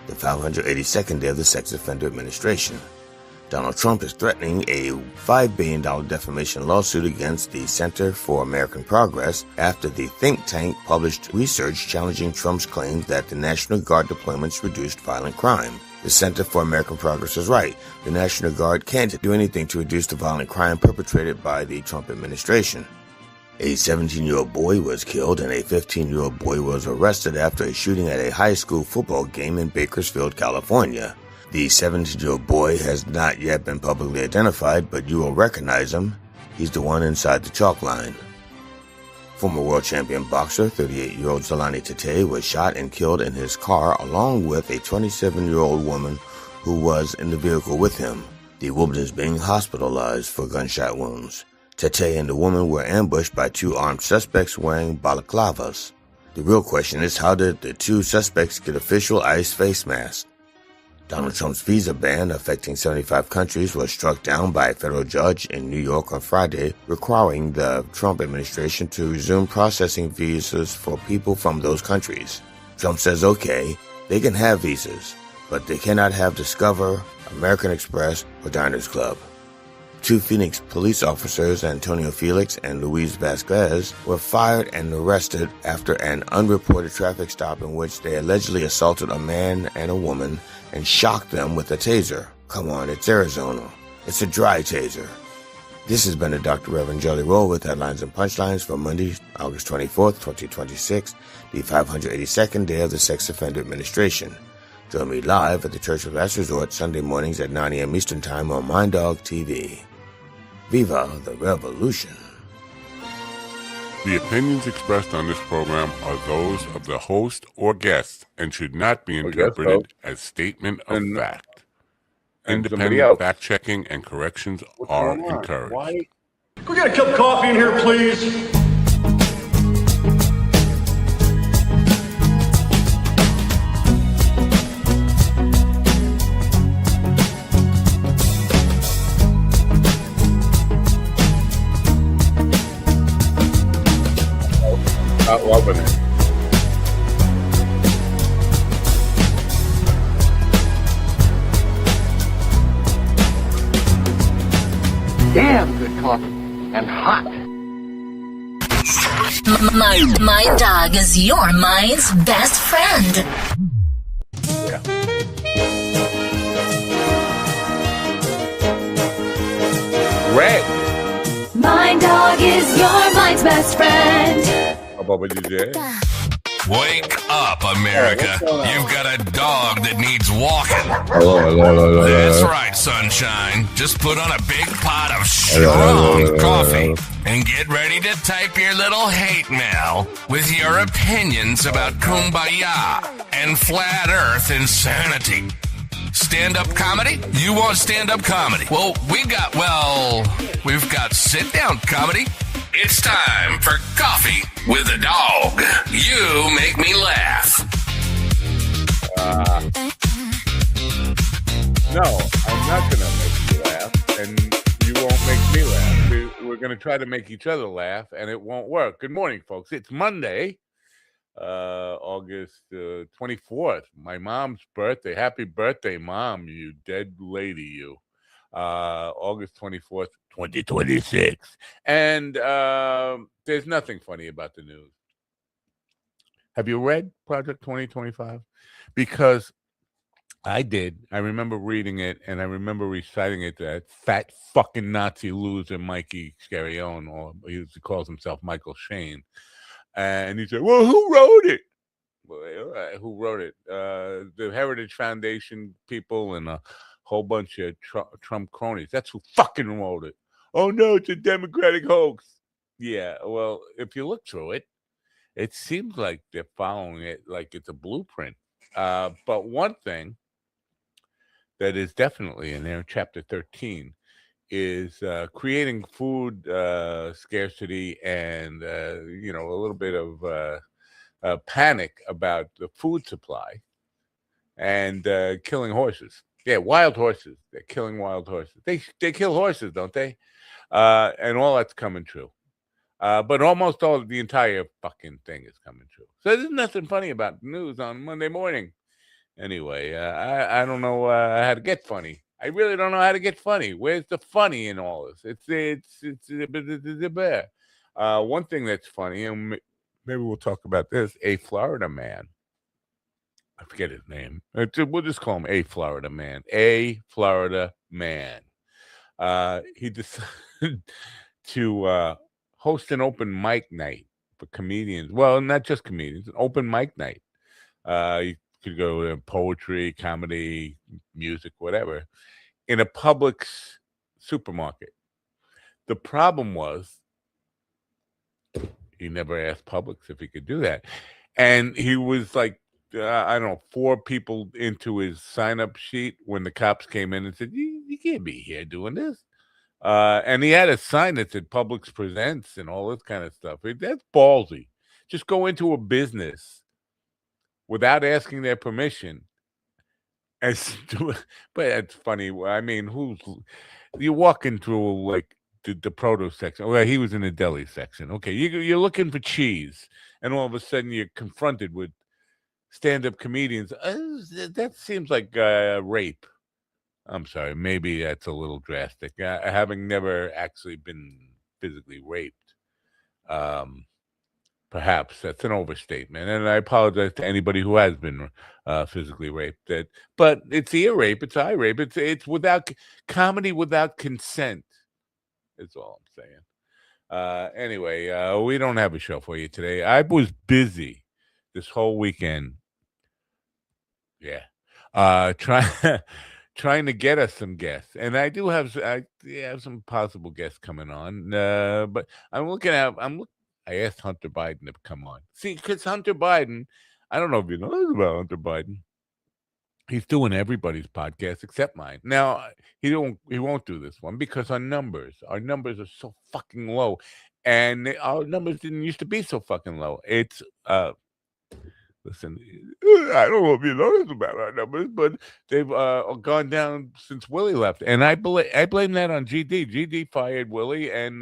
the 582nd day of the sex offender administration. Donald Trump is threatening a $5 billion defamation lawsuit against the Center for American Progress after the think tank published research challenging Trump's claims that the National Guard deployments reduced violent crime. The Center for American Progress is right. The National Guard can't do anything to reduce the violent crime perpetrated by the Trump administration. A 17-year-old boy was killed and a 15-year-old boy was arrested after a shooting at a high school football game in Bakersfield, California. The 17-year-old boy has not yet been publicly identified, but you will recognize him. He's the one inside the chalk line. Former world champion boxer 38-year-old Zolani Tete was shot and killed in his car along with a 27-year-old woman who was in the vehicle with him. The woman is being hospitalized for gunshot wounds. Tete and the woman were ambushed by two armed suspects wearing balaclavas. The real question is, how did the two suspects get official ICE face masks? Donald Trump's visa ban affecting 75 countries was struck down by a federal judge in New York on Friday, requiring the Trump administration to resume processing visas for people from those countries. Trump says, okay, they can have visas, but they cannot have Discover, American Express, or Diners Club. Two Phoenix police officers, Antonio Felix and Luis Vasquez, were fired and arrested after an unreported traffic stop in which they allegedly assaulted a man and a woman and shocked them with a taser. Come on, it's Arizona. It's a dry taser. This has been the Dr. Reverend Jelly Roll with headlines and punchlines for Monday, August 24th, 2026, the 582nd day of the Sex Offender Administration. Join me live at the Church of Last Resort Sunday mornings at 9 a.m. Eastern Time on MindDog TV. Viva the Revolution. The opinions expressed on this program are those of the host or guest and should not be interpreted as statement of fact. Independent fact-checking and corrections are encouraged. Can we get a cup of coffee in here, please? Not loving it. Damn good coffee and hot. My dog is your mind's best friend. Yeah. Red. My dog is your mind's best friend. How about what you did? Wake up, America. You've got a dog that needs walking. Hello. That's right, sunshine. Just put on a big pot of strong coffee and get ready to type your little hate mail with your opinions about kumbaya and flat earth insanity. Stand-up comedy? You want stand-up comedy? Well, we've got sit-down comedy. It's time for Coffee with a Dog. You make me laugh. No, I'm not going to make you laugh, and you won't make me laugh. We're going to try to make each other laugh, and it won't work. Good morning, folks. It's Monday, August 24th. My mom's birthday. Happy birthday, Mom, you dead lady, you. August 24th, 2026. And there's nothing funny about the news. Have you read Project 2025? Because I did. I remember reading it, and I remember reciting it to that fat fucking Nazi loser Mikey Scarione, or he calls himself Michael Shane. And he said, well, who wrote it? Well, all right, who wrote it? The Heritage Foundation people and a whole bunch of Trump cronies. That's who fucking wrote it. Oh, no, it's a Democratic hoax. Yeah, well, if you look through it, it seems like they're following it like it's a blueprint. But one thing that is definitely in there, Chapter 13, is creating food scarcity and, a little bit of panic about the food supply and killing horses. Yeah, wild horses. They're killing wild horses. They kill horses, don't they? And all that's coming true. But almost the entire fucking thing is coming true. So there's nothing funny about the news on Monday morning. Anyway, I don't know how to get funny. I really don't know how to get funny. Where's the funny in all this? It's one thing that's funny, and maybe we'll talk about this. A Florida man, I forget his name. We'll just call him A Florida man. A Florida man. He decided to host an open mic night for comedians. Well, not just comedians, an open mic night. You could go to poetry, comedy, music, whatever, in a Publix supermarket. The problem was he never asked Publix if he could do that. And he was like, I don't know, 4 people into his sign-up sheet when the cops came in and said, you can't be here doing this. And he had a sign that said Publix Presents and all this kind of stuff. That's ballsy. Just go into a business without asking their permission. But it's funny. I mean, you're walking through like the produce section. Well, he was in the deli section. Okay, you're looking for cheese, and all of a sudden you're confronted with stand-up comedians. That seems like rape. I'm sorry, maybe that's a little drastic. Having never actually been physically raped, perhaps that's an overstatement, and I apologize to anybody who has been physically raped. But it's ear rape, it's eye rape, it's without comedy without consent. Is all I'm saying. Anyway, we don't have a show for you today. I was busy this whole weekend. Yeah, trying to get us some guests, and I do have some possible guests coming on. But I asked Hunter Biden to come on. See, because Hunter Biden, I don't know if you know this about Hunter Biden. He's doing everybody's podcast except mine. Now he won't do this one because our numbers are so fucking low, and our numbers didn't used to be so fucking low. It's listen, I don't know if you noticed about our numbers, but they've gone down since Willie left, and I blame that on GD. GD fired Willie and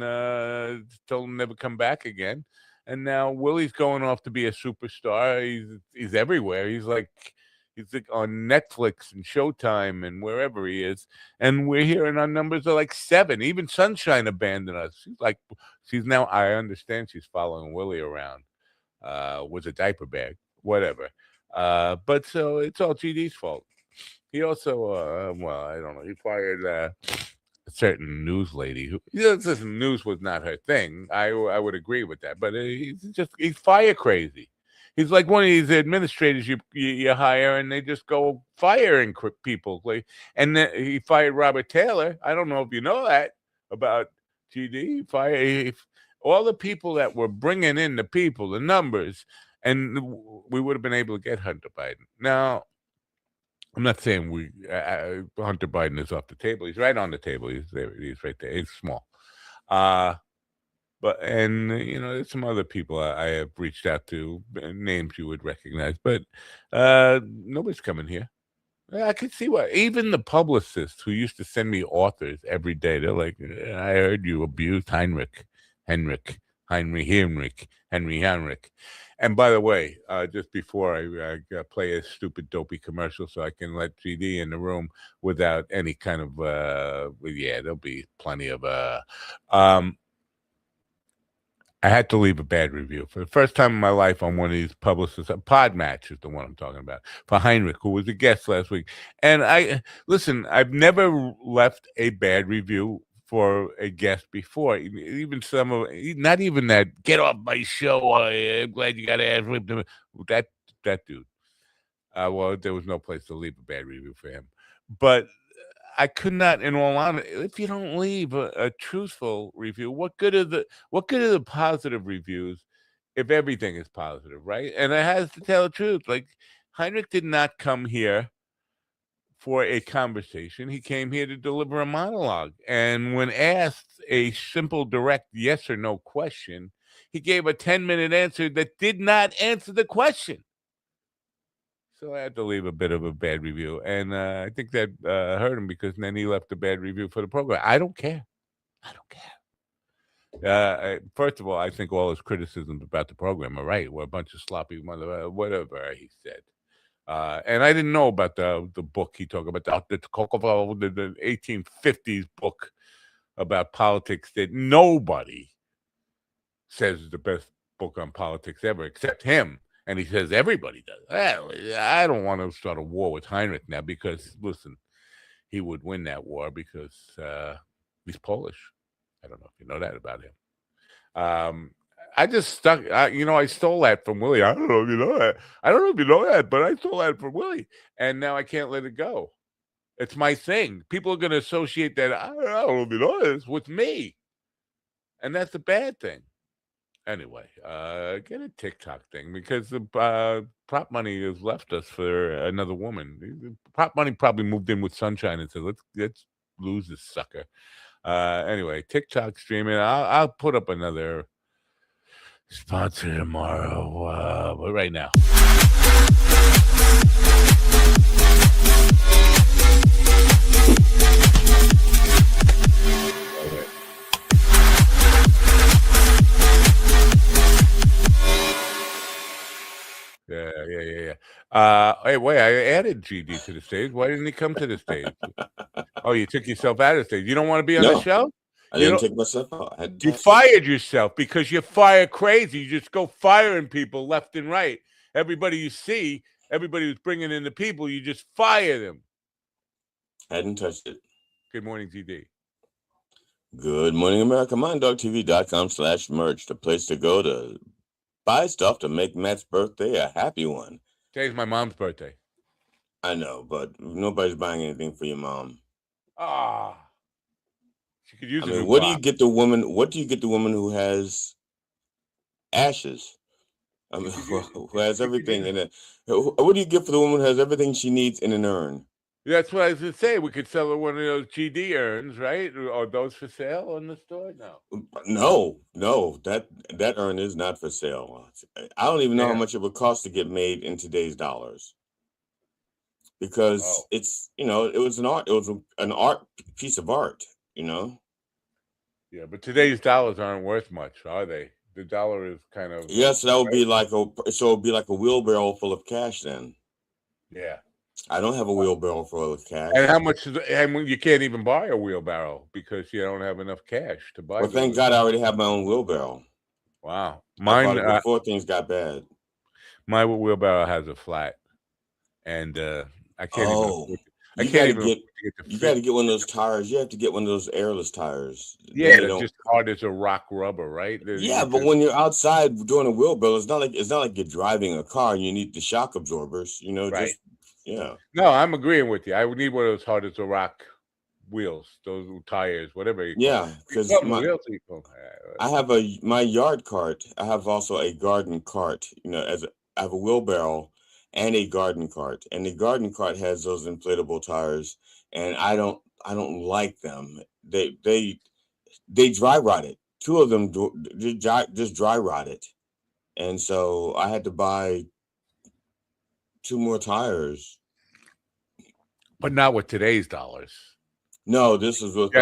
told him never come back again, and now Willie's going off to be a superstar. He's everywhere. He's like on Netflix and Showtime and wherever he is, and we're hearing our numbers are like 7. Even Sunshine abandoned us. She's now. I understand she's following Willie around with a diaper bag. Whatever. But so it's all GD's fault. He also, well, I don't know. He fired a certain news lady who, listen, news was not her thing. I would agree with that. But he's fire crazy. He's like one of these administrators you hire and they just go firing people. And then he fired Robert Taylor. I don't know if you know that about GD. He all the people that were bringing in the people, the numbers. And we would have been able to get Hunter Biden. Now, I'm not saying Hunter Biden is off the table. He's right on the table. He's there. He's right there. He's small. And there's some other people I have reached out to, names you would recognize, but nobody's coming here. I could see why. Even the publicists who used to send me authors every day, they're like, I heard you abused Henry Heinrich. And by the way, just before I play a stupid, dopey commercial so I can let GD in the room without any kind of, there'll be plenty of, I had to leave a bad review for the first time in my life on one of these publicists. Podmatch is the one I'm talking about, for Heinrich, who was a guest last week. And I've never left a bad review for a guest before. Even not even that, get off my show. I'm glad you got to ask that dude. Well, there was no place to leave a bad review for him. But I could not, in all honesty, if you don't leave a truthful review, what good are the positive reviews if everything is positive, right? And it has to tell the truth. Like, Heinrich did not come here for a conversation. He came here to deliver a monologue. And when asked a simple, direct yes or no question, he gave a 10-minute answer that did not answer the question. So I had to leave a bit of a bad review. And I think that hurt him because then he left a bad review for the program. I don't care. First of all, I think all his criticisms about the program are right. We're a bunch of sloppy whatever he said. And I didn't know about the book he talked about, the 1850s book about politics that nobody says is the best book on politics ever, except him. And he says everybody does. I don't want to start a war with Heinrich now because, listen, he would win that war because he's Polish. I don't know if you know that about him. I just stuck, I stole that from Willie. I don't know if you know that. I don't know if you know that, but I stole that from Willie. And now I can't let it go. It's my thing. People are going to associate that, I don't know if you know this, with me. And that's a bad thing. Anyway, get a TikTok thing because the prop money has left us for another woman. Prop money probably moved in with Sunshine and said, let's lose this sucker. Anyway, TikTok streaming. I'll put up another sponsor tomorrow, but right now. Yeah. Hey, wait, I added GD to the stage. Why didn't he come to the stage? Oh, you took yourself out of the stage. You don't want to be on the show? I didn't take myself out. You fired yourself because you're fire crazy. You just go firing people left and right. Everybody you see, everybody who's bringing in the people, you just fire them. I hadn't touched it. Good morning, GD. Good morning, America. MindDogTV.com/merch, the place to go to buy stuff to make Matt's birthday a happy one. Today's my mom's birthday. I know, but nobody's buying anything for your mom. She could use. What do you get the woman? What do you get the woman who has ashes? Who has everything in it? What do you get for the woman who has everything she needs in an urn? That's what I was going to say. We could sell her one of those GD urns, right? Are those for sale in the store? No. That urn is not for sale. I don't even know how much it would cost to get made in today's dollars. Because it's, it was an art. It was an art piece of art, Yeah, but today's dollars aren't worth much, are they? The dollar is kind of. Yes, that would be like it'd be like a wheelbarrow full of cash then. Yeah. I don't have a wheelbarrow full of cash. And how much? And you can't even buy a wheelbarrow because you don't have enough cash to buy. Well, thank God I already have my own wheelbarrow. Wow, mine I bought it before things got bad. My wheelbarrow has a flat, and I can't even. You got to get one of those tires. You have to get one of those airless tires. Yeah, they're just hard as a rock rubber, right? But when you're outside doing a wheelbarrow, it's not like you're driving a car and you need the shock absorbers. Right. Yeah. No, I'm agreeing with you. I would need one of those hard as a rock wheels, those tires, whatever. Because I have my yard cart. I have also a garden cart. I have a wheelbarrow and a garden cart, and the garden cart has those inflatable tires, and I don't like them. They dry rot it. Two of them just dry rot it, and so I had to buy 2 more tires. But not with today's dollars. No, this is with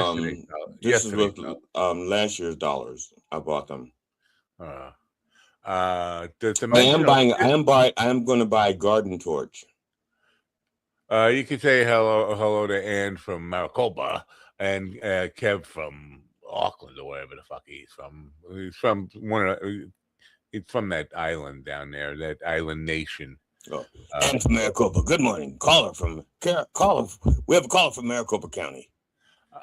last year's dollars. I bought them. I am going to buy a garden torch. You can say hello to Ann from Maricopa and Kev from Auckland or wherever the fuck he's from. He's from he's from that island down there, that island nation. And from Maricopa. Good morning. We have a caller from Maricopa County.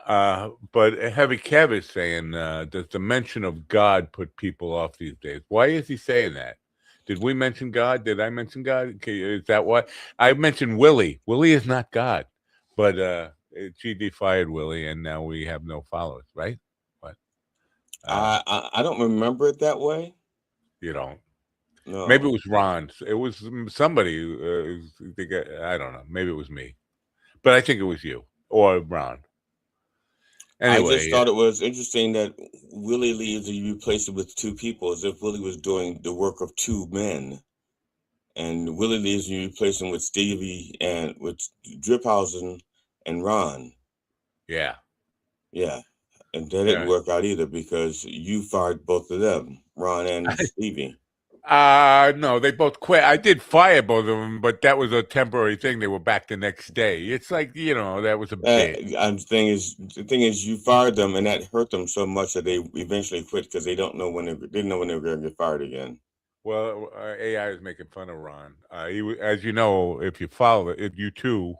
But Heavy Kev is saying, does the mention of God put people off these days? Why is he saying that? Did we mention God? Did I mention God? Okay, is that why? I mentioned Willie. Willie is not God, but GD fired Willie, and now we have no followers, right? But I don't remember it that way. You don't. No. Maybe it was Ron. It was somebody. I don't know. Maybe it was me, but I think it was you or Ron. Anyway, I just thought it was interesting that Willie leaves and you replace it with 2 people, as if Willie was doing the work of 2 men. And Willie leaves and you replace him with Stevie and with Driphausen and Ron. Yeah. And that didn't work out either because you fired both of them, Ron and Stevie. No, they both quit. I did fire both of them, but that was a temporary thing. They were back the next day. It's like, that was a bit. The thing is, you fired them, and that hurt them so much that they eventually quit because they didn't know when they were going to get fired again. Well, AI is making fun of Ron. As you know, if you follow it, you too,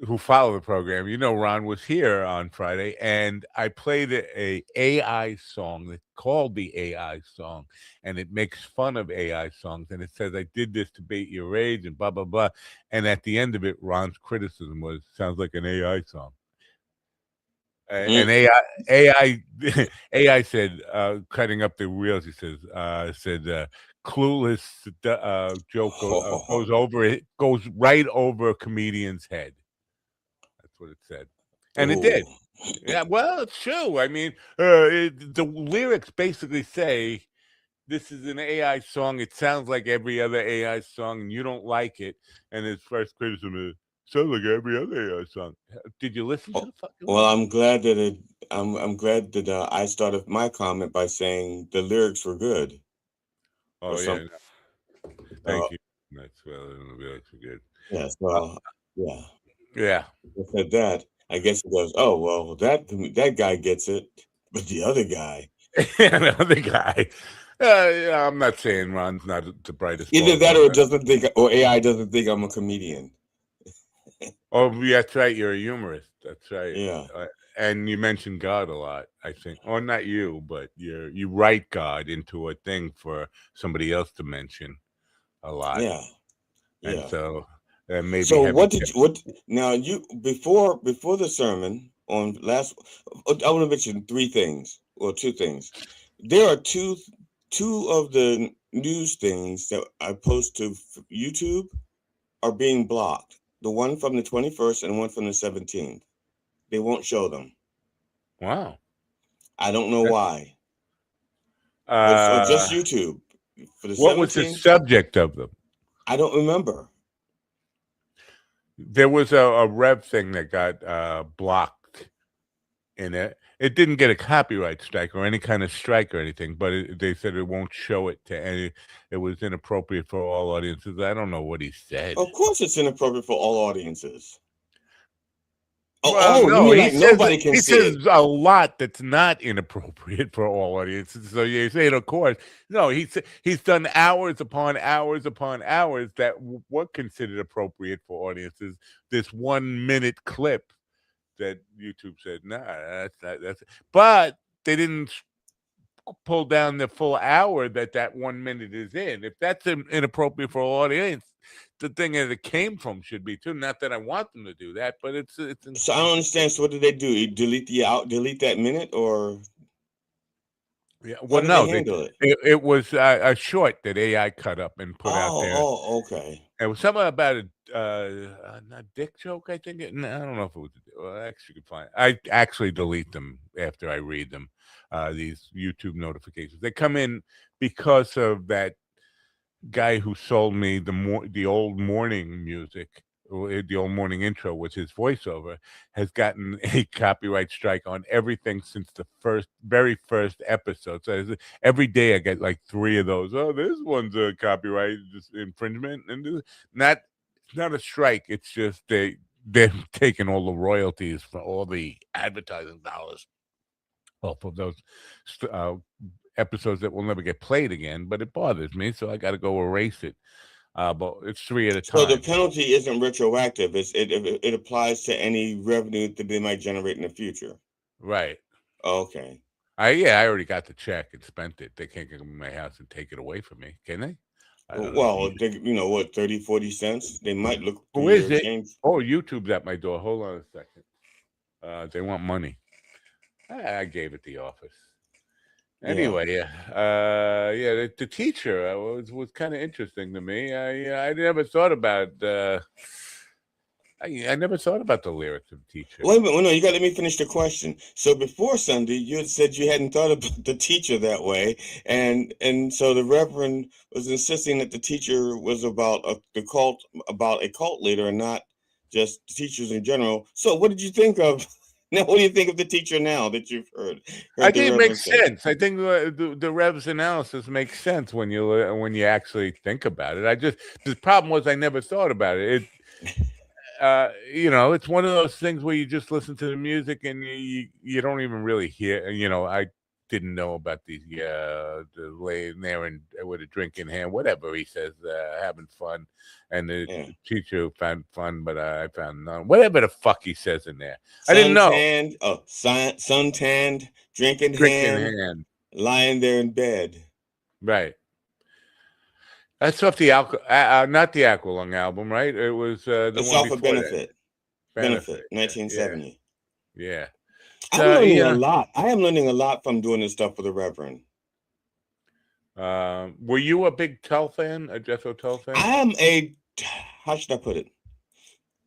who follow the program, Ron was here on Friday, and I played a AI song that's called the AI song, and it makes fun of AI songs, and it says, "I did this to bait your age," and blah blah blah. And at the end of it, Ron's criticism was, "Sounds like an AI song." And AI said, cutting up the reels, he said, clueless joke goes right over a comedian's head. That's what it said, and it did. Yeah, well, it's true. I mean, the lyrics basically say, "This is an AI song. It sounds like every other AI song, and you don't like it." And his first criticism is, "Sounds like every other AI song." Did you listen to the fucking? Well, I'm glad that I'm glad that I started my comment by saying the lyrics were good. Oh yeah, thank you. That's well, the lyrics were good. Yeah. So yeah. Yeah. I said that. I guess he goes, "Oh well, that guy gets it, but the other guy." Another guy. I'm not saying Ron's not the brightest. Either that, or AI doesn't think I'm a comedian. Oh, yeah, that's right. You're a humorist. That's right. Yeah. And you mentioned God a lot, I think. Or not you, but you write God into a thing for somebody else to mention a lot. Yeah. And so maybe. So what now you before the sermon on last, I want to mention three things or two things. There are two of the news things that I post to YouTube are being blocked. The one from the 21st and one from the 17th. They won't show them. Wow. I don't know why. Or just YouTube. For the what 17th, was the subject of them? I don't remember. There was a Rev thing that got blocked in it. It didn't get a copyright strike or any kind of strike or anything, but they said it won't show it to any. It was inappropriate for all audiences. I don't know what he said. Of course, it's inappropriate for all audiences. Well, no, you mean like nobody can see it? He says a lot that's not inappropriate for all audiences. So you say, of course, no. He's done hours upon hours upon hours that were considered appropriate for audiences. This 1 minute clip that YouTube said, nah, that's. But they didn't pull down the full hour that 1 minute is in. If that's inappropriate for all audience, the thing that it came from should be too. Not that I want them to do that, but it's. So I don't understand. So what did they do? You delete that minute, or? Yeah. Well, no. It was a short that AI cut up and put out there. Oh, okay. It was something about a dick joke. I think. I don't know if it was. Well, actually, you can find. I actually delete them after I read them. These YouTube notifications, they come in because of that guy who sold me the old morning music, the old morning intro, with his voiceover, has gotten a copyright strike on everything since the very first episode. So every day I get like 3 of those. Oh, this one's a copyright infringement, and it's not a strike. It's just they're taking all the royalties for all the advertising dollars off of those episodes that will never get played again, but it bothers me, so I got to go erase it. But it's 3 at a time. So the penalty isn't retroactive. It applies to any revenue that they might generate in the future. Right. Okay. I already got the check and spent it. They can't come to my house and take it away from me, can they? Well, what, 30, 40 cents? They might look. Who is it? Oh, YouTube's at my door. Hold on a second. They want money. I gave it the office. Anyway, the teacher was kind of interesting to me. I never thought about I never thought about the lyrics of the teacher. Wait a minute, no, you got to let me finish the question. So before Sunday, you had said you hadn't thought about the teacher that way, and so the Reverend was insisting that the teacher was about a cult leader and not just teachers in general. So what did you think of Now, what do you think of the teacher now that you've heard I the think it Reverend makes say? sense. I think the Rev's analysis makes sense when you actually think about it. The problem was I never thought about it. It's one of those things where you just listen to the music and you don't even really hear. I didn't know about the laying there and with a drink in hand, whatever he says, having fun, and the teacher found fun, but I found none. Whatever the fuck he says in there, I didn't know. Suntanned, drink in hand, lying there in bed. Right. That's off the not the Aqualung album, right? It was the it's one off before of Benefit. that. Benefit, 1970. Yeah. I'm learning a lot. I am learning a lot from doing this stuff with the Reverend. Were you a big Tull fan, a Jethro Tull fan? How should I put it?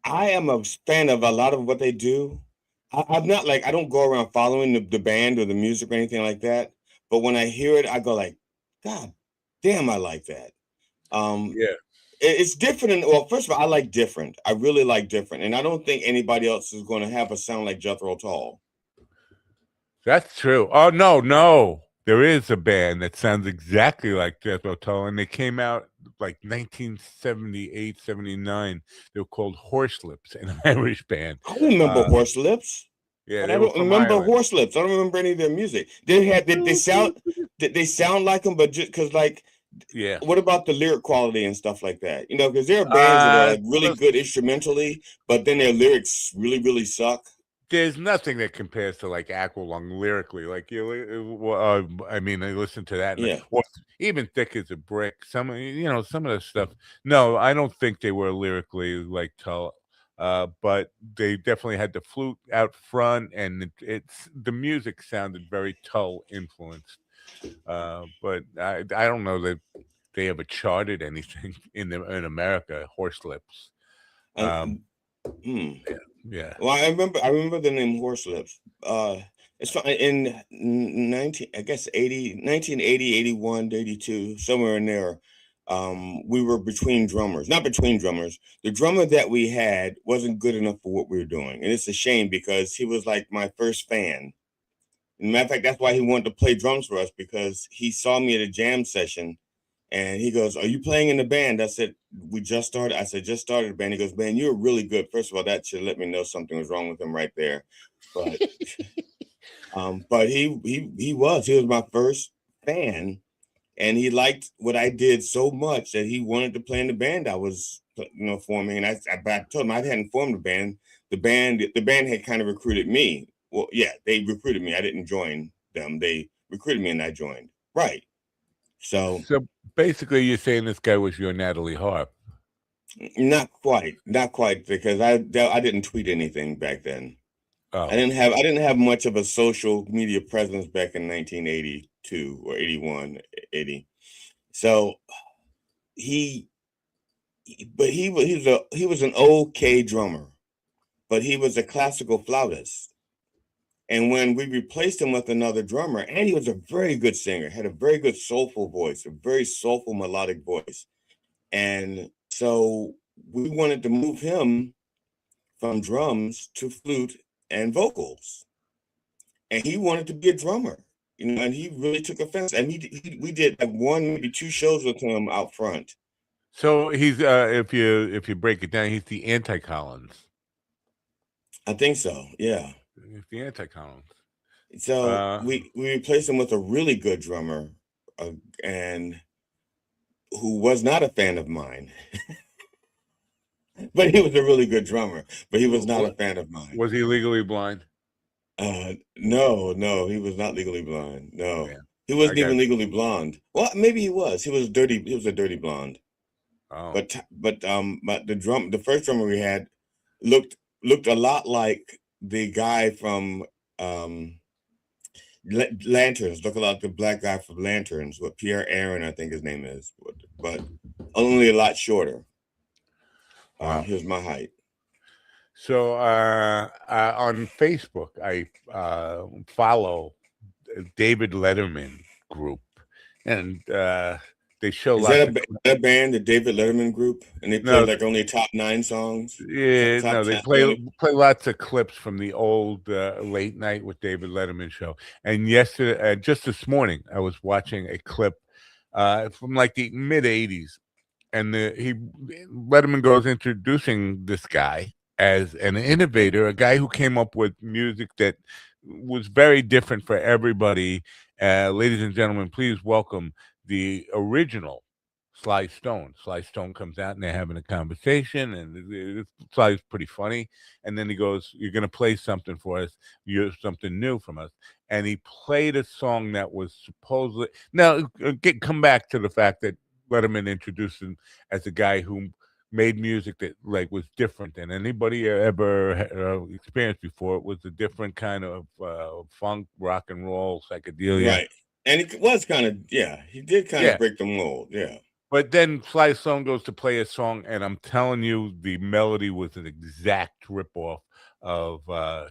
I am a fan of a lot of what they do. I'm not like, I don't go around following the band or the music or anything like that. But when I hear it, I go like, God damn, I like that. Yeah. It's different. Well, first of all, I like different. I really like different. And I don't think anybody else is going to have a sound like Jethro Tull. That's true. Oh, no. There is a band that sounds exactly like Jethro Tull, and they came out like 1978, 79. They were called Horselips, an Irish band. I remember Horselips. Yeah, but I don't remember Horselips. I don't remember any of their music. They sound like them, but just because like, yeah. What about the lyric quality and stuff like that? Because there are bands that are like really good instrumentally, but then their lyrics really, really suck. There's nothing that compares to like Aqualung lyrically. Like I listen to that. And even Thick as a Brick. Some of the stuff. No, I don't think they were lyrically like Tull. But they definitely had the flute out front, and the music sounded very Tull influenced. But I don't know that they ever charted anything in America. Horselips. Yeah. Well, I remember the name Horselips. It's in 1980, 81, 82, somewhere in there. We were not between drummers. The drummer that we had wasn't good enough for what we were doing. And it's a shame because he was like my first fan. As a matter of fact, that's why he wanted to play drums for us, because he saw me at a jam session and he goes, "Are you playing in the band?" I said, "We just started." I said, "Just started the band." He goes, "Man, you're really good." First of all, that should let me know something was wrong with him right there. But but he was my first fan, and he liked what I did so much that he wanted to play in the band I was forming. And I told him I hadn't formed a band. The band had kind of recruited me. Well, yeah, they recruited me. I didn't join them. They recruited me and I joined. Right. So basically you're saying this guy was your Natalie Harp. Not quite, because I didn't tweet anything back then. Oh. I didn't have much of a social media presence back in 1982 or 81, 80. So he was an okay drummer, but he was a classical flautist. And when we replaced him with another drummer, and he was a very good singer, had a very good soulful voice, a very soulful melodic voice. And so we wanted to move him from drums to flute and vocals. And he wanted to be a drummer, and he really took offense. And we did like one, maybe two shows with him out front. So he's if you break it down, he's the anti-Collins. I think so. Yeah. He's the anti-Collins. So we replaced him with a really good drummer, and who was not a fan of mine. But he was a really good drummer, but he was not a fan of mine. Was he legally blind? No, he was not legally blind. No, yeah. He wasn't even legally blonde. Well, maybe he was. He was dirty. He was a dirty blonde. Oh. But the first drummer we had looked a lot like the guy from Lanterns. Looked a lot like the black guy from Lanterns. What Pierre Aaron, I think his name is, but only a lot shorter. Wow. Here's my height. So on Facebook, I follow David Letterman group, and They show Is lots that of a band, the David Letterman group, and they play like only top 9 songs? Yeah, top no, they 10 play really? lots of clips from the old Late Night with David Letterman show. And yesterday, just this morning, I was watching a clip from like the mid '80s, and Letterman goes introducing this guy as an innovator, a guy who came up with music that was very different for everybody. Ladies and gentlemen, please welcome the original Sly Stone. Sly Stone comes out and they're having a conversation, and Sly's pretty funny. And then he goes, "You're going to play something for us. You're something new from us." And he played a song that was supposedly now come back to the fact that Letterman introduced him as a guy who made music that like was different than anybody ever experienced before. It was a different kind of funk, rock and roll, psychedelia. Right. And it was kind of, he did kind of break the mold. Yeah. But then Sly Stone goes to play a song, and I'm telling you, the melody was an exact ripoff of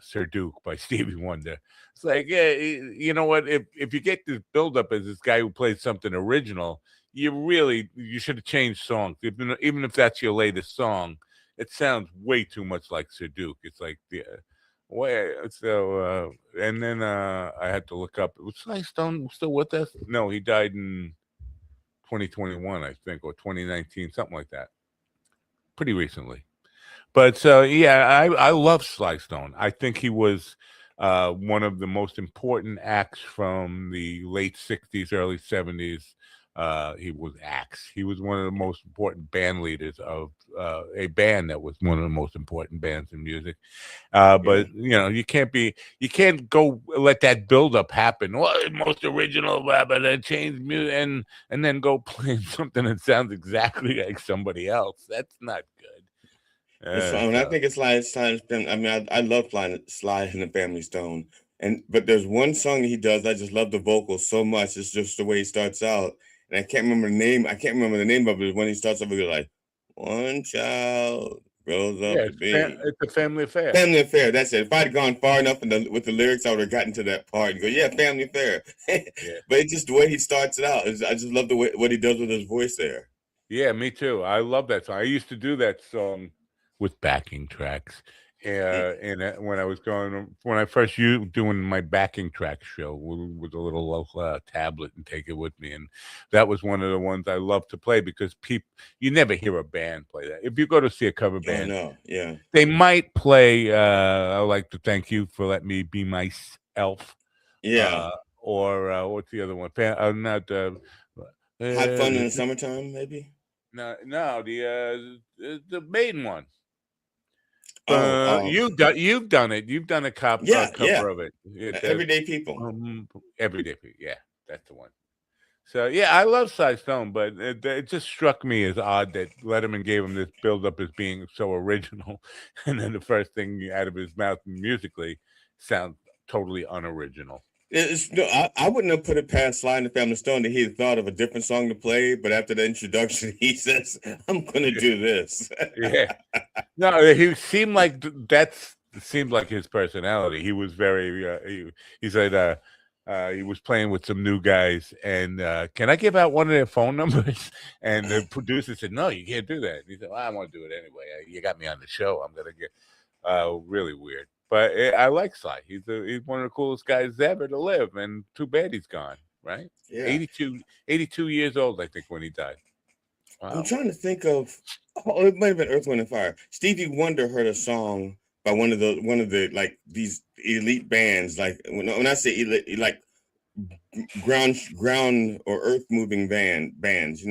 Sir Duke by Stevie Wonder. It's like, yeah, you know what? If you get this buildup as this guy who plays something original, you should have changed songs. Even if that's your latest song, it sounds way too much like Sir Duke. It's like and then I had to look up. Was Sly Stone still with us? No, he died in 2021, I think, or 2019, something like that. Pretty recently. But so I love Sly Stone. I think he was one of the most important acts from the late '60s, early '70s. He was Axe. He was one of the most important band leaders of a band that was one of the most important bands in music. But you can't go let that buildup happen. Well, most original, but then change music and then go playing something that sounds exactly like somebody else. That's not good. It's fine. I think it's Sly. I mean, I love Sly and the Family Stone, but there's one song he does. I just love the vocals so much. It's just the way he starts out, and I can't remember the name. I can't remember the name of it. When he starts off, he's like, "One child grows up to be." It's a family affair. Family affair. That's it. If I'd gone far enough with the lyrics, I would have gotten to that part and go, "Yeah, family affair." But it's just the way he starts it out. I just love the way what he does with his voice there. Yeah, me too. I love that song. I used to do that song with backing tracks. And when I first doing my backing track show with a little tablet and take it with me, and that was one of the ones I love to play because you never hear a band play that. If you go to see a cover band, they might play. I'd like to thank you for letting me be myself. Or what's the other one? Not Have Fun in the Summertime, maybe. No, the maiden one. You've done it. You've done a cover of it. Everyday People. Everyday People. Yeah, that's the one. So yeah, I love Sly Stone, but it just struck me as odd that Letterman gave him this build-up as being so original, and then the first thing out of his mouth musically sounds totally unoriginal. I wouldn't have put it past Sly and the Family Stone that he had thought of a different song to play, but after the introduction, he says, "I'm going to do this." Yeah, no, he seemed like seemed like his personality. He was very. He said he was playing with some new guys, and can I give out one of their phone numbers? And the producer said, "No, you can't do that." And he said, "Well, I want to do it anyway. You got me on the show. I'm gonna get." Really weird. But I like Sly. He's one of the coolest guys ever to live, and too bad he's gone. Right? Yeah. 82 years old, I think, when he died. Wow. I'm trying to think of. Oh, it might have been Earth, Wind, and Fire. Stevie Wonder heard a song by one of the like these elite bands. Like when I say elite, like ground or earth moving bands.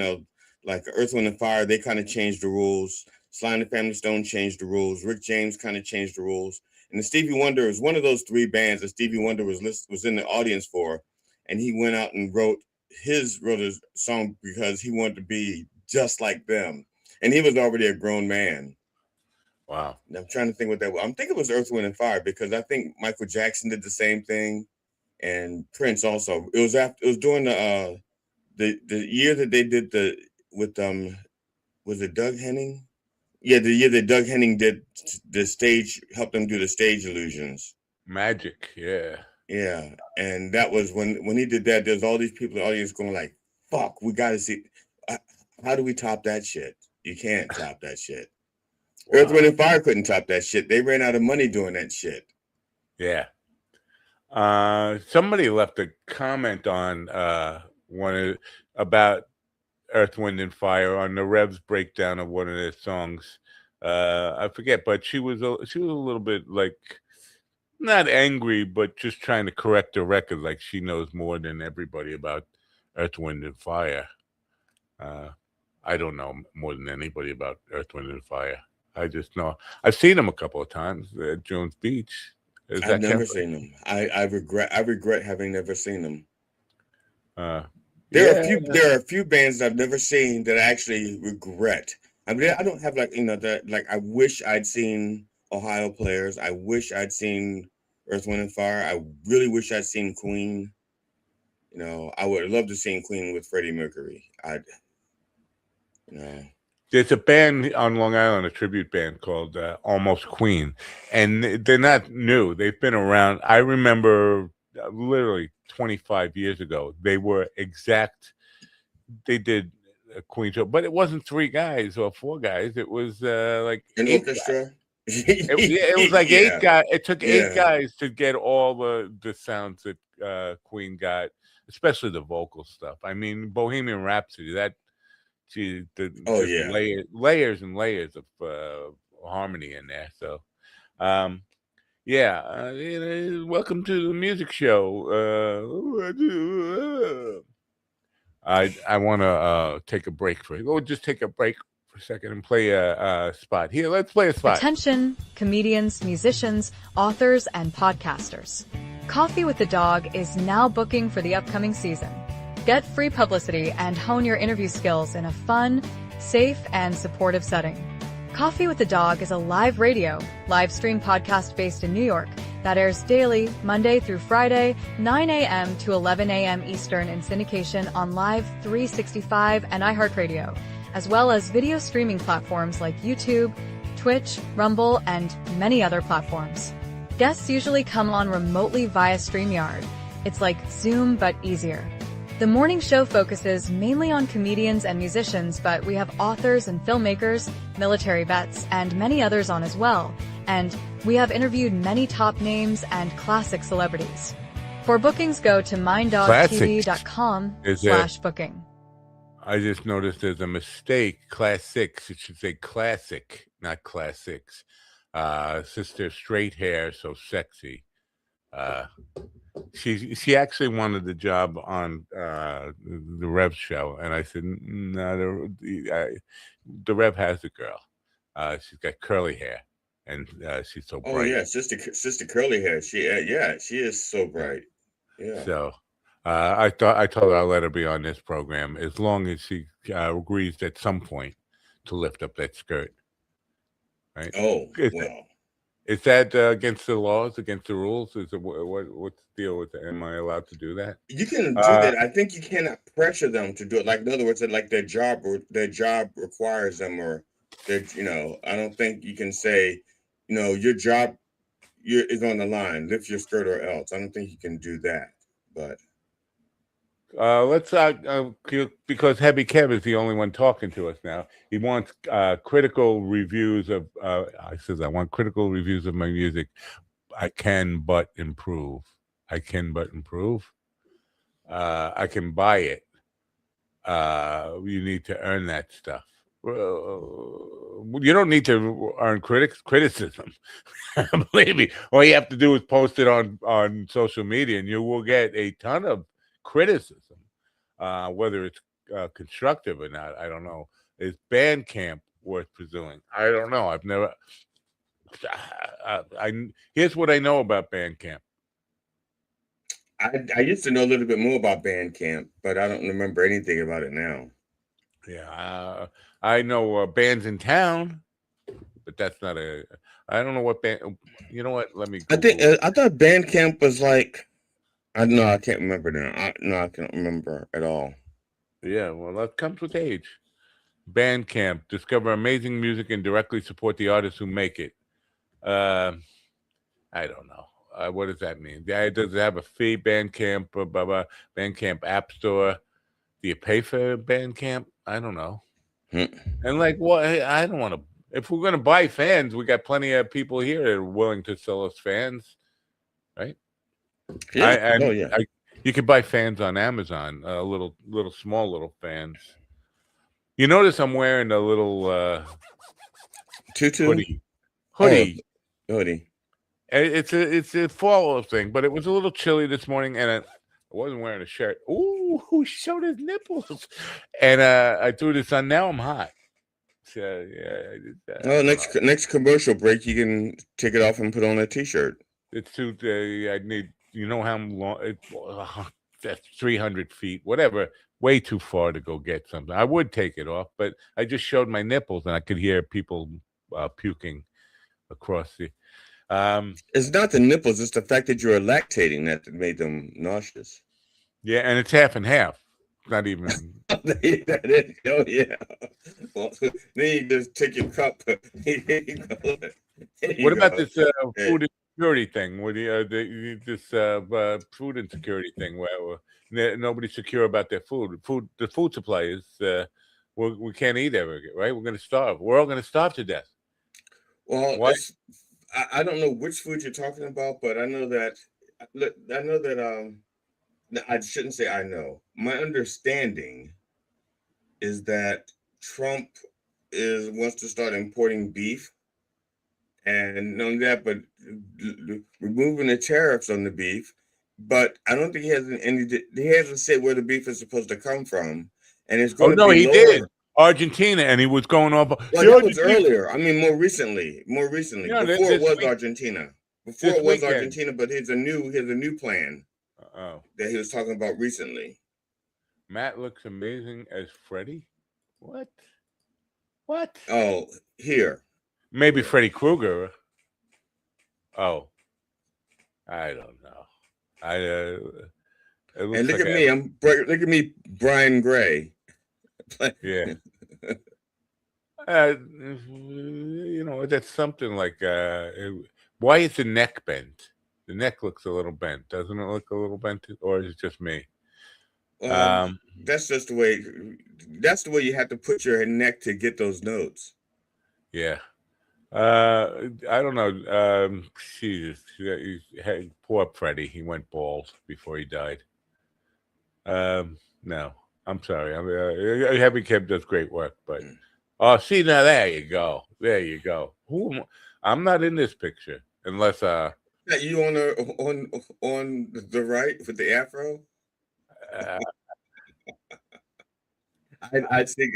Like Earth, Wind, and Fire. They kind of changed the rules. Sly and the Family Stone changed the rules. Rick James kind of changed the rules. And the Stevie Wonder is one of those three bands that Stevie Wonder was in the audience for. And he went out and wrote a song because he wanted to be just like them. And he was already a grown man. Wow. And I'm trying to think what that was. I'm thinking it was Earth, Wind, and Fire because I think Michael Jackson did the same thing. And Prince also. It was during the year that they did was it Doug Henning? Yeah, the year that Doug Henning did helped them do the stage illusions. Magic, yeah. Yeah, and that was when he did that, there's all these people in the audience going like, fuck, we got to see. how do we top that shit? You can't top that shit. Wow. Earth, Wind, and Fire couldn't top that shit. They ran out of money doing that shit. Yeah. Somebody left a comment on about Earth, Wind, and Fire on the Rev's breakdown of one of their songs. I forget, but she was a little bit like not angry, but just trying to correct the record, like she knows more than everybody about Earth, Wind, and Fire. I don't know more than anybody about Earth, Wind, and Fire. I just know I've seen them a couple of times at Jones Beach. I've never seen them. I regret having never seen them. There are a few bands I've never seen that I actually regret. I mean, I don't have that I wish I'd seen Ohio Players. I wish I'd seen Earth, Wind, and Fire. I really wish I'd seen Queen. I would have loved to seen Queen with Freddie Mercury. There's a band on Long Island, a tribute band called Almost Queen, and they're not new. They've been around. I remember literally 25 years ago, they did a Queen show, but it wasn't 3 guys or 4 guys. It was like an orchestra. It was like 8 guys. It took 8 guys to get all the sounds that Queen got, especially the vocal stuff. I mean, Bohemian Rhapsody, layers and layers of harmony in there. So, welcome to the music show. I want to take a break we'll just take a break for a second and play a spot. Here, let's play a spot. Attention, comedians, musicians, authors, and podcasters. Coffee with the Dog is now booking for the upcoming season. Get free publicity and hone your interview skills in a fun, safe, and supportive setting. Coffee with the Dog is a live stream podcast based in New York that airs daily, Monday through Friday, 9 a.m. to 11 a.m. Eastern in syndication on Live 365 and iHeartRadio, as well as video streaming platforms like YouTube, Twitch, Rumble, and many other platforms. Guests usually come on remotely via StreamYard. It's like Zoom, but easier. The morning show focuses mainly on comedians and musicians, but we have authors and filmmakers, military vets, and many others on as well. And we have interviewed many top names and classic celebrities. For bookings, go to minddogtv.com/booking. I just noticed there's a mistake. Classics. It should say classic, not classics. Sister Straight Hair, So Sexy. She actually wanted the job on the Rev show, and I said, no, the Rev has a girl. She's got curly hair, and she's so bright. Oh yeah, sister curly hair. She is so bright. Yeah. So I told her I'll let her be on this program as long as she agrees at some point to lift up that skirt. Right? Oh, well. Is that against the laws, against the rules? Is it what's the deal with that? Am I allowed to do that? You can do that. I think you cannot pressure them to do it. Like in other words, like their job requires them, or I don't think you can say, your job is on the line. Lift your skirt or else. I don't think you can do that. But let's because Heavy Kev is the only one talking to us now. He wants critical reviews of. I says I want critical reviews of my music. I can but improve. I can buy it. You need to earn that stuff. You don't need to earn criticism. Believe me. All you have to do is post it on social media, and you will get a ton of criticism, whether it's constructive or not. I don't know. Is Bandcamp worth pursuing? I don't know. I've never. Here's what I know about Bandcamp. I used to know a little bit more about Bandcamp, but I don't remember anything about it now. Yeah, I know bands in town, but that's not a. I don't know what band. You know what? Let me. I thought Bandcamp was like. I can't remember now. I can't remember at all. Yeah, well, that comes with age. Bandcamp. Discover amazing music and directly support the artists who make it. I don't know. What does that mean? Does it have a fee? Bandcamp, Bandcamp App Store. Do you pay for Bandcamp? I don't know. And like, what? I don't want to. If we're going to buy fans, we got plenty of people here that are willing to sell us fans, right? Yeah. You could buy fans on Amazon, little small fans. You notice I'm wearing a little tutu hoodie. Hoodie. It's a fall thing, but it was a little chilly this morning, and I wasn't wearing a shirt. Ooh, who showed his nipples? And I threw this on. Now I'm hot. So, yeah. Next commercial break, you can take it off and put on a t-shirt. It's too. I need. You know how long? That's 300 feet. Whatever. Way too far to go get something. I would take it off, but I just showed my nipples, and I could hear people puking across the. It's not the nipples; it's the fact that you're lactating that made them nauseous. Yeah, and it's half and half. Not even. Oh yeah. Well, then you just take your cup. What about this food insecurity thing? With this food insecurity thing, where nobody's secure about their food. The food supply is we can't eat ever, right? We're going to starve. We're all going to starve to death. Well, I don't know which food you're talking about, but I know that. I shouldn't say I know. My understanding is that Trump wants to start importing beef, and not only that, but removing the tariffs on the beef. But I don't think he hasn't said where the beef is supposed to come from, and it's going to be lower. Did. Argentina, and he was going off. Well, that was earlier. I mean, more recently. Before it was Argentina. Before it was Argentina, but he has a new plan. That he was talking about recently. Matt looks amazing as Freddy. What? Oh, here. Maybe Freddy Krueger. Oh, I don't know. And look at me. Look at me, Brian Gray. Yeah. That's something like. Why is the neck bent? The neck looks a little bent. Doesn't it look a little bent? Or is it just me? That's just the way. That's the way you have to put your neck to get those notes. Yeah. I don't know. Jesus. Poor Freddie. He went bald before he died. No. I'm sorry. Happy Kev does great work, but see now there you go. I'm not in this picture unless you on the right with the afro? I think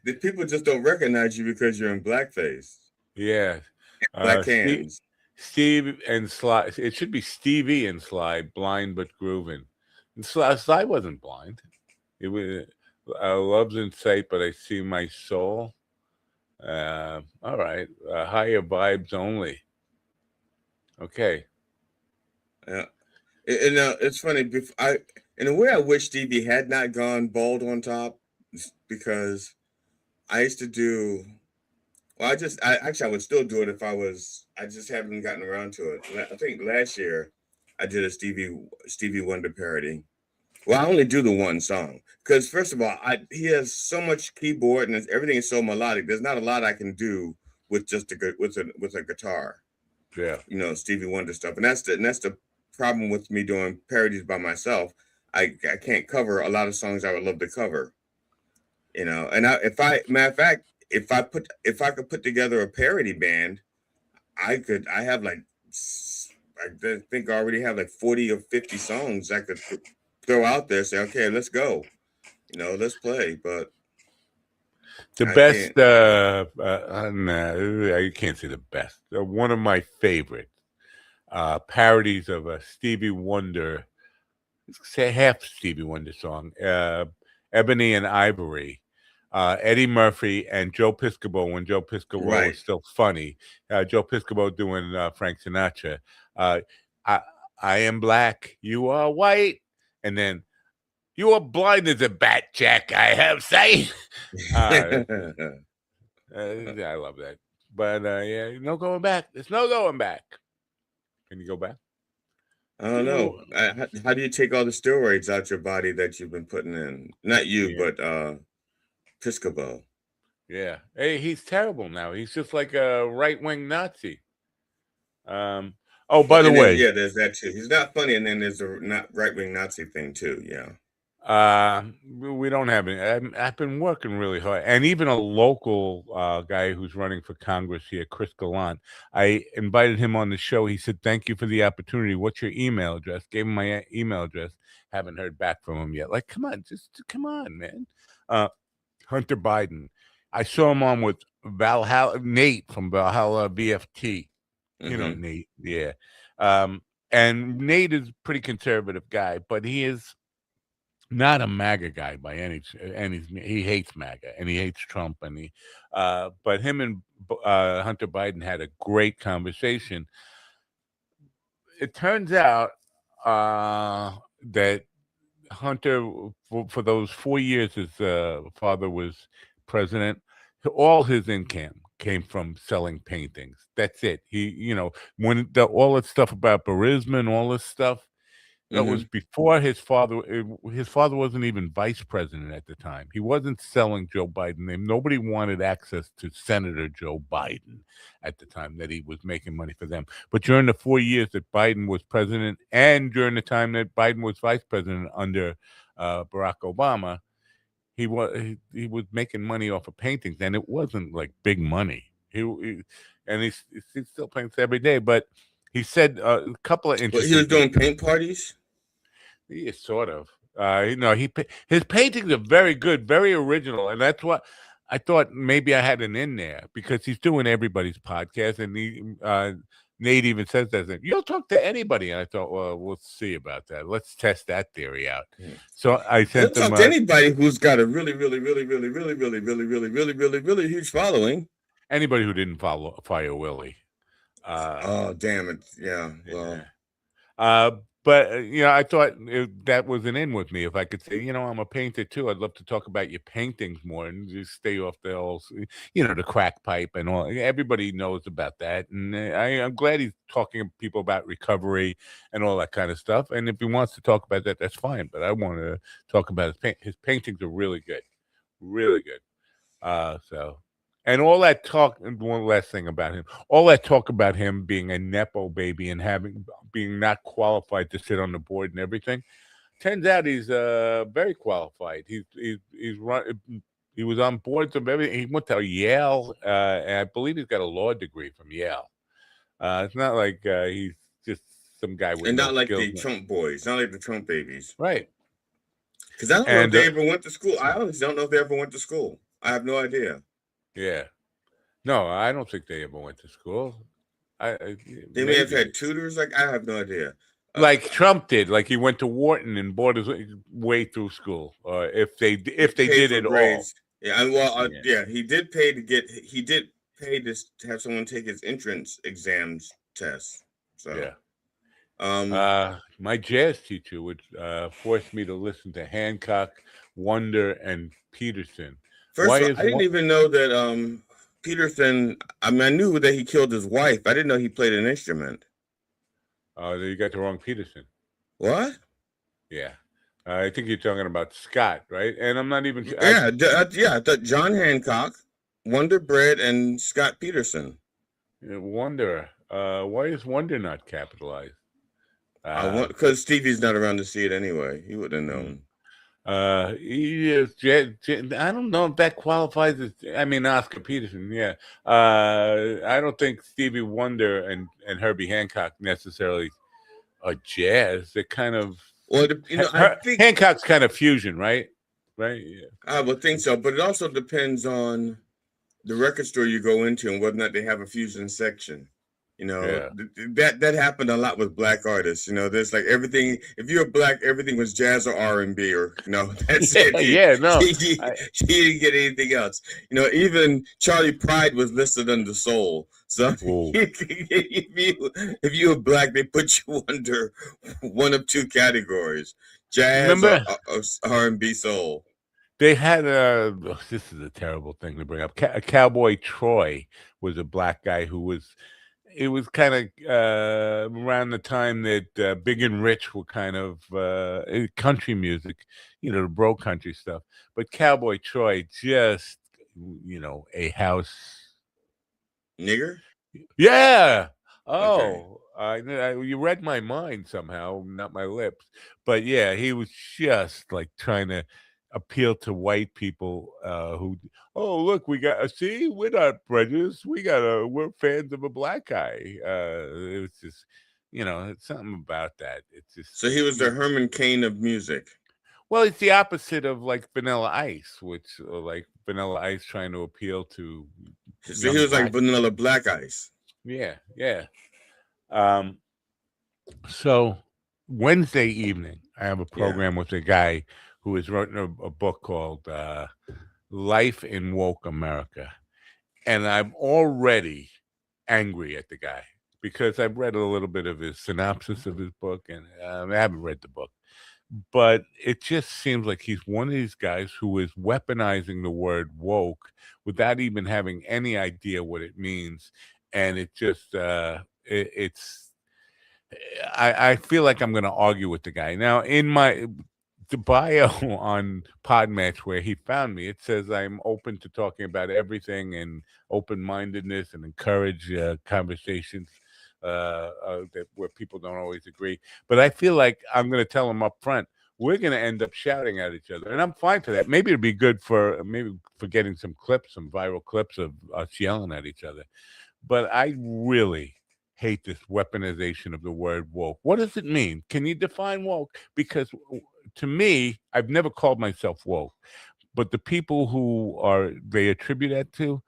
that people just don't recognize you because you're in blackface. Yeah, black hands. Steve and Sly. It should be Stevie and Sly, blind but grooving. And Sly wasn't blind. It was love's in sight, but I see my soul. All right, higher vibes only. Okay. Yeah, and it's funny. In a way, I wish Stevie had not gone bald on top, because I used to do. Well, I would still do it if I just haven't gotten around to it. I think last year I did a Stevie Wonder parody. Well, I only do the one song because, first of all, he has so much keyboard and everything is so melodic. There's not a lot I can do with just with a guitar. Yeah, Stevie Wonder stuff, and that's the problem with me doing parodies by myself. I can't cover a lot of songs I would love to cover. And matter of fact, if I could put together a parody band, I have I think I already have like 40 or 50 songs I could throw out there, say, okay, let's go, let's play. But the best, you can't say the best. One of my favorite parodies of a Stevie Wonder, say half Stevie Wonder song, Ebony and Ivory. Eddie Murphy and Joe Piscopo, when Joe Piscopo was still funny. Joe Piscopo doing Frank Sinatra. I am black, you are white, and then you are blind as a bat, Jack. I have sight. I love that. But yeah, no going back. There's no going back. Can you go back? I don't know. How do you take all the steroids out your body that you've been putting in? Not you, but Piscopo. Yeah. Hey, he's terrible now. He's just like a right-wing Nazi. Oh, by the way, there's that too. He's not funny, and then there's a not right-wing Nazi thing too. Yeah. We don't have any. I've been working really hard, and even a local guy who's running for Congress here, Chris Gallant. I invited him on the show. He said, "Thank you for the opportunity. What's your email address?" Gave him my email address. Haven't heard back from him yet. Like, come on, just come on, man. Hunter Biden. I saw him on with Valhalla Nate from Valhalla BFT. You know Nate, yeah. And Nate is a pretty conservative guy, but he is not a MAGA guy by any. He hates MAGA and he hates Trump, and but him and Hunter Biden had a great conversation. It turns out that Hunter, for those 4 years his father was president, all his income came from selling paintings. That's it. He, when all that stuff about Burisma and all this stuff, that was before his father. His father wasn't even vice president at the time. He wasn't selling Joe Biden name. Nobody wanted access to Senator Joe Biden at the time that he was making money for them. But during the 4 years that Biden was president, and during the time that Biden was vice president under Barack Obama, he was making money off of paintings, and it wasn't like big money. And he's still paints every day, but. He said a couple of interesting. But he was doing paint parties. Yeah, sort of. His paintings are very good, very original, and that's what I thought. Maybe I had an in there because he's doing everybody's podcast, and Nate even says that you'll talk to anybody. And I thought, well, we'll see about that. Let's test that theory out. So I sent him. Talk to anybody who's got a really, really, really, really, really, really, really, really, really, really, really huge following. Anybody who didn't fire Willie. Oh, damn it. Yeah. Well. But I thought that was an in with me. If I could say, I'm a painter too. I'd love to talk about your paintings more and just stay off the whole, the crack pipe and all. Everybody knows about that, and I'm glad he's talking to people about recovery and all that kind of stuff. And if he wants to talk about that, that's fine. But I want to talk about his paintings are really good, really good. And all that talk, and one last thing about him, all that talk about him being a Nepo baby and being not qualified to sit on the board and everything, turns out he's very qualified. He was on boards of everything. He went to Yale, and I believe he's got a law degree from Yale. It's not like he's just some guy with and not like skills. The Trump boys, not like the Trump babies, right? Because I don't know if they ever went to school. I honestly don't know if they ever went to school. I have no idea. Yeah. No, I don't think they ever went to school. They may have had tutors. Like, I have no idea. Like Trump did. Like he went to Wharton and bought his way through school. Or if they did it grades. All. Yeah, he did pay to have someone take his entrance exams test. So yeah. My jazz teacher would force me to listen to Hancock, Wonder, and Peterson. First of all, I didn't even know that Peterson. I mean, I knew that he killed his wife. I didn't know he played an instrument. Oh, you got the wrong Peterson. What? Yeah, I think you're talking about Scott, right? And I'm not even. John Hancock, Wonder Bread, and Scott Peterson. Wonder. Why is Wonder not capitalized? Because Stevie's not around to see it anyway. He would have known. I don't know if that qualifies as. I mean, Oscar Peterson. Yeah. I don't think Stevie Wonder and Herbie Hancock necessarily are jazz. They're kind of. Well, I think Hancock's kind of fusion, right? Right. Yeah. I would think so, but it also depends on the record store you go into and whether or not they have a fusion section. That happened a lot with black artists. There's like everything. If you're black, everything was jazz or R&B, or that's it. She didn't get anything else. Even Charlie Pride was listed under soul. So if you were black, they put you under one of two categories: jazz or R&B soul. They had this is a terrible thing to bring up. Cowboy Troy was a black guy who was. kind of around the time that Big and Rich were kind of country music, the bro country stuff. But Cowboy Troy, just a house nigger. Yeah. Okay. Oh, you read my mind somehow, not my lips. But yeah, he was just like trying to appeal to white people who, oh, look, we got, see, we're not prejudiced. We're fans of a black guy. It was just, it's something about that. It's just, So he was the Herman Cain of music. well, it's the opposite of like Vanilla Ice, which like Vanilla Ice trying to appeal to. So he was like Vanilla Black Ice. Yeah, yeah. So Wednesday evening, I have a program with a guy who has written a book called Life in Woke America. And I'm already angry at the guy because I've read a little bit of his synopsis of his book, and I haven't read the book. But it just seems like he's one of these guys who is weaponizing the word woke without even having any idea what it means. And it just, it's, I feel like I'm going to argue with the guy. Now, in the bio on Podmatch where he found me, it says I'm open to talking about everything and open-mindedness and encourage conversations where people don't always agree. But I feel like I'm going to tell him up front, we're going to end up shouting at each other. And I'm fine for that. Maybe it'd be good for getting some viral clips of us yelling at each other. But I really hate this weaponization of the word woke. What does it mean? Can you define woke? Because to me, I've never called myself woke, but the people who they attribute that to,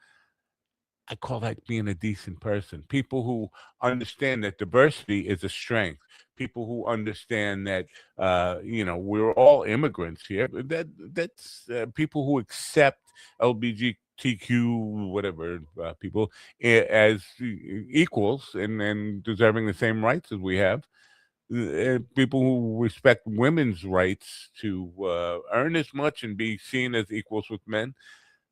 I call that being a decent person. People who understand that diversity is a strength. People who understand that we're all immigrants here. That's people who accept LGBTQ whatever people as equals and deserving the same rights as we have. People who respect women's rights to earn as much and be seen as equals with men.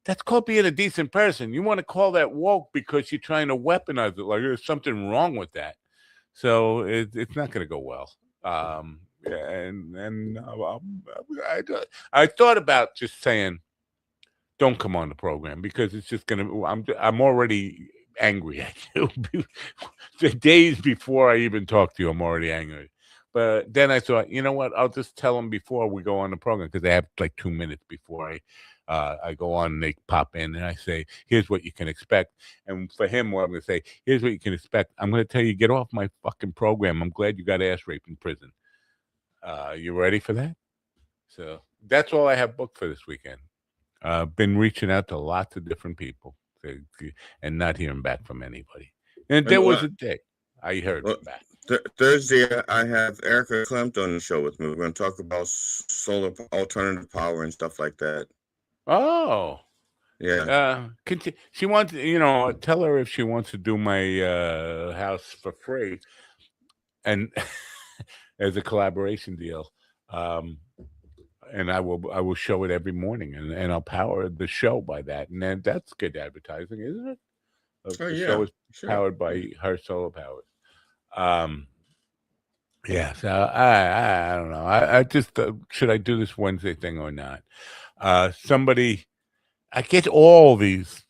That's called being a decent person. You want to call that woke because you're trying to weaponize it, like there's something wrong with that. So it's not going to go well. I thought about just saying, don't come on the program because it's just going to. I'm already angry at you. The days before I even talk to you, I'm already angry. But then I thought, you know what? I'll just tell them before we go on the program because they have like 2 minutes before I go on and they pop in and I say, here's what you can expect. And for him, what I'm going to say, here's what you can expect. I'm going to tell you, get off my fucking program. I'm glad you got ass raped in prison. You ready for that? So that's all I have booked for this weekend. Been reaching out to lots of different people and not hearing back from anybody. And there was a day I heard back. Thursday, I have Erica Clempt on the show with me. We're going to talk about solar alternative power and stuff like that. Oh, yeah. She wants, tell her if she wants to do my house for free, and as a collaboration deal. And I will show it every morning, and I'll power the show by that, and then that's good advertising, isn't it? The show is powered by her solar powers. Yeah, so I don't know. I just should I do this Wednesday thing or not? I get all these,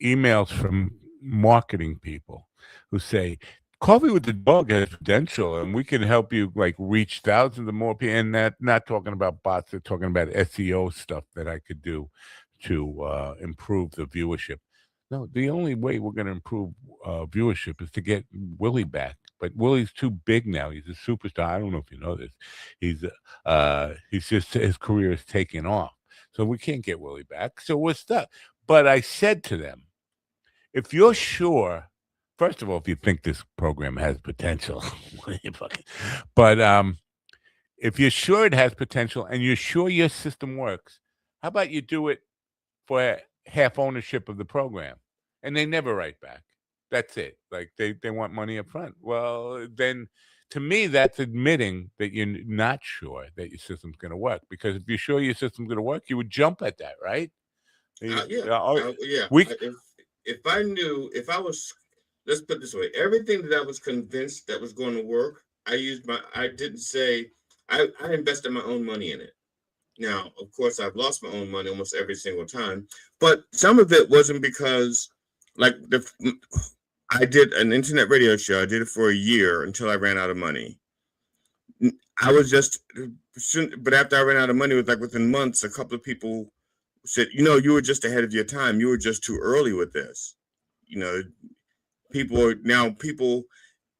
emails from marketing people who say, Coffee with the Dog has potential, and we can help you like reach thousands of more people. And not talking about bots, they're talking about SEO stuff that I could do to improve the viewership. No, the only way we're going to improve viewership is to get Willie back. But Willie's too big now. He's a superstar. I don't know if you know this. He's just his career is taking off. So we can't get Willie back. So we're stuck. But I said to them, if you're sure, first of all, if you think this program has potential, but if you're sure it has potential and you're sure your system works, how about you do it for half ownership of the program? And they never write back. That's it. Like they want money up front. Well, then to me, that's admitting that you're not sure that your system's going to work. Because if you're sure your system's going to work, you would jump at that, right? If I was let's put it this way. Everything that I was convinced that was going to work, I didn't say, I invested my own money in it. Now, of course, I've lost my own money almost every single time, but some of it wasn't because, like, I did an internet radio show. I did it for a year until I ran out of money. I was just, but after I ran out of money, it was like within months, a couple of people said, you were just ahead of your time. You were just too early with this. People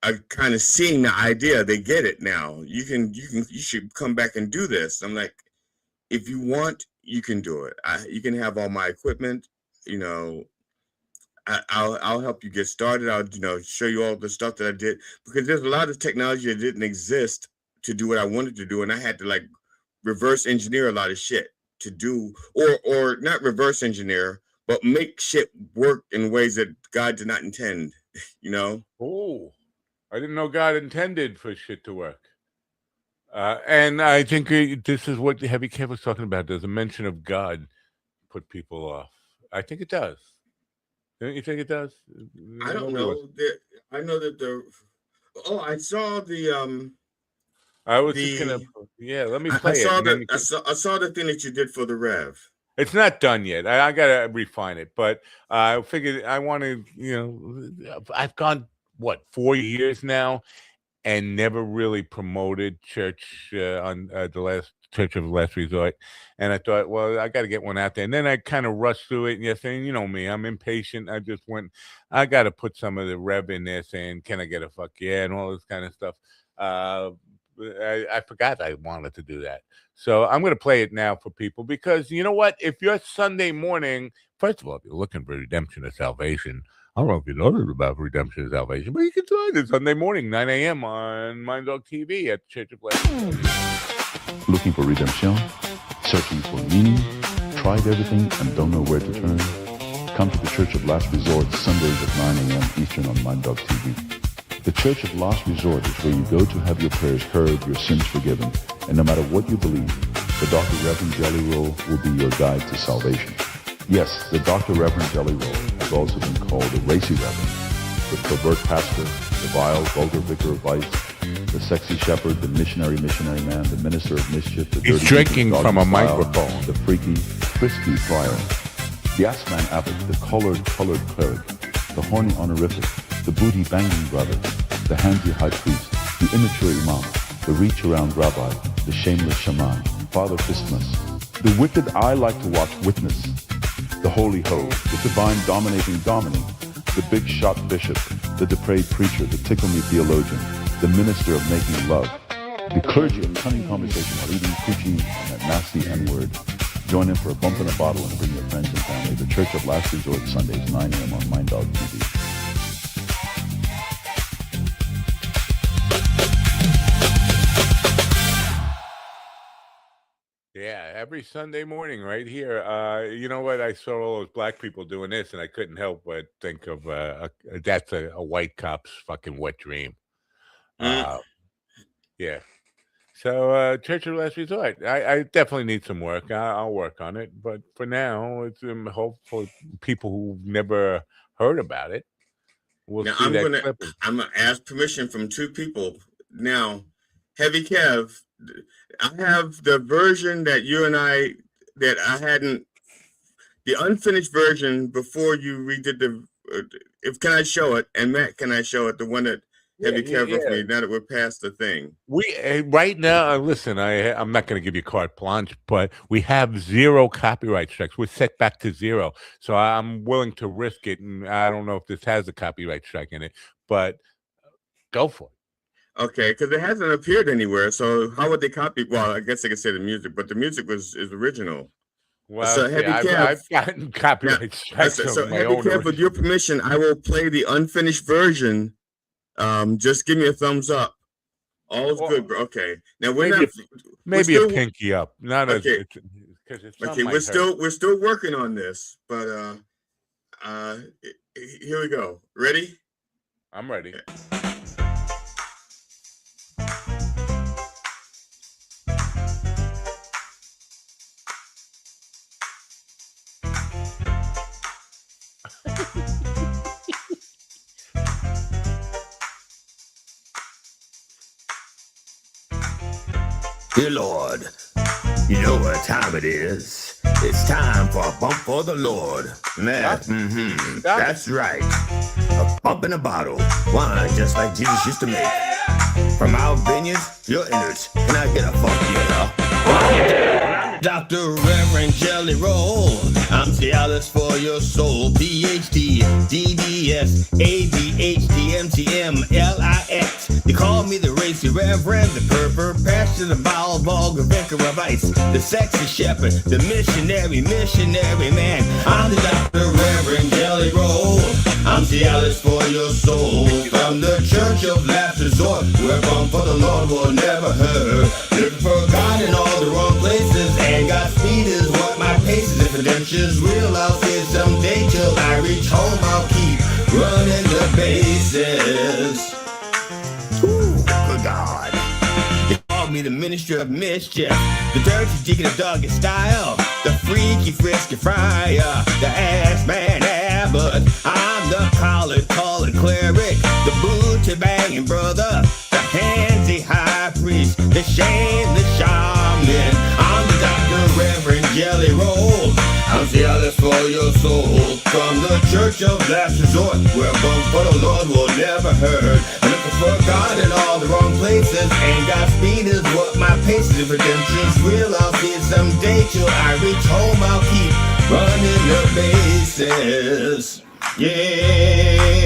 are kind of seeing the idea. They get it now. You should come back and do this. I'm like, if you want, you can do it. You can have all my equipment. I'll help you get started. I'll show you all the stuff that I did, because there's a lot of technology that didn't exist to do what I wanted to do, and I had to like reverse engineer a lot of shit to do, or not reverse engineer, but make shit work in ways that God did not intend. Oh, I didn't know God intended for shit to work. And I think this is what Heavy Kev was talking about. Does a mention of God put people off? I think it does. Don't you think it does? I don't know. I know that I saw the I was just gonna. Yeah, let me play it. I saw the thing that you did for the Rev. It's not done yet. I gotta refine it, but I figured I want to. I've gone 4 years now, and never really promoted church on the last Church of Last Resort. And I thought, well, I got to get one out there. And then I kind of rushed through it. And saying, you know me, I'm impatient. I just I got to put some of the rev in there saying, can I get a fuck yeah, and all this kind of stuff. I forgot I wanted to do that. So I'm going to play it now for people, because you know what? If you're Sunday morning, first of all, if you're looking for redemption or salvation, I don't know if you know about redemption and salvation, but you can find it Sunday morning, 9 a.m. on Mind Dog TV at the Church of Last Resort. Looking for redemption? Searching for meaning? Tried everything and don't know where to turn? Come to the Church of Last Resort Sundays at 9 a.m. Eastern on Mind Dog TV. The Church of Last Resort is where you go to have your prayers heard, your sins forgiven, and no matter what you believe, the Dr. Reverend Jelly Roll will be your guide to salvation. Yes, the Dr. Reverend Jelly Roll has also been called the racy reverend, the pervert pastor, the vile, vulgar vicar of vice, the sexy shepherd, the missionary man, the minister of mischief, the He's drinking from a microphone, the freaky, frisky friar, the assman abbot, the colored cleric, the horny honorific, the booty banging brother, the handsy high priest, the immature imam, the reach around rabbi, the shameless shaman, Father Christmas, the wicked I like to watch witness, the holy ho, the divine dominating dominant, the big shot bishop, the depraved preacher, the tickle me theologian, the minister of making love, the clergy of cunning conversation while eating, preaching, and that nasty N-word. Join in for a bump in a bottle and bring your friends and family. The Church of Last Resort, Sundays, 9 a.m. on Mind Dog TV. Yeah, every Sunday morning right here. You know what? I saw all those black people doing this, and I couldn't help but think of that's a white cop's fucking wet dream. Yeah. So Church of Last Resort. I definitely need some work. I'll work on it. But for now, it's hope for people who've never heard about it. We'll see that clip. I'm gonna ask permission from two people now. Heavy Kev, I have the version that I hadn't, the unfinished version before you redid can I show it? And Matt, can I show it? The one that Heavy Kev with me, now that we're past the thing. Right now, listen, I'm not going to give you carte blanche, but we have 0 copyright strikes. We're set back to 0. So I'm willing to risk it. And I don't know if this has a copyright strike in it, but go for it. Okay, because it hasn't appeared anywhere. So how would they copy? Well, I guess they could say the music, but the music is original. Well, so I've gotten copyright strikes. So Heavy Kev, with your permission, I will play the unfinished version. Just give me a thumbs up. All's good, bro. Okay. Now maybe a pinky up. Not okay. Okay, we're still working on this, but here we go. Ready? I'm ready. Dear Lord, you know what time it is. It's time for a bump for the Lord. Yeah, that's right. A bump in a bottle. Wine just like Jesus used to make. From our vineyards, your innards. Can I get a funk yeah? Dr. Reverend Jelly Roll. I'm Cialis for your soul. PhD, DDS, ADHD, MTM, LIX. They call me the racy reverend, the pervert, pastor, the bowel, vulgar, vicar of ice, the sexy shepherd, the missionary man. I'm the Dr. Reverend Jelly Roll. I'm Cialis for your soul. From the Church of Last Resort, where bump for the Lord will never hurt. Looking for God in all the wrong places, and Godspeed is what my pace is. If redemption's real, I'll see it someday. Till I reach home, I'll keep running the bases. Ooh, good God. They call me the minister of mischief, the dirty deacon of doggy style, the freaky frisky friar, the ass man abbot. I'm the collar calling cleric, the booty banging brother, the handsy high priest, the shameless shaman. I'm the Dr. Reverend Jelly Roll. I'm Cialis for your soul. From the Church of Last Resort, where bump for the Lord will never hurt. I'm looking for God in all the wrong places, and Godspeed is what my pace is. If redemption's real, I'll see it someday. Till I reach home, I'll keep running the bases. Yeah,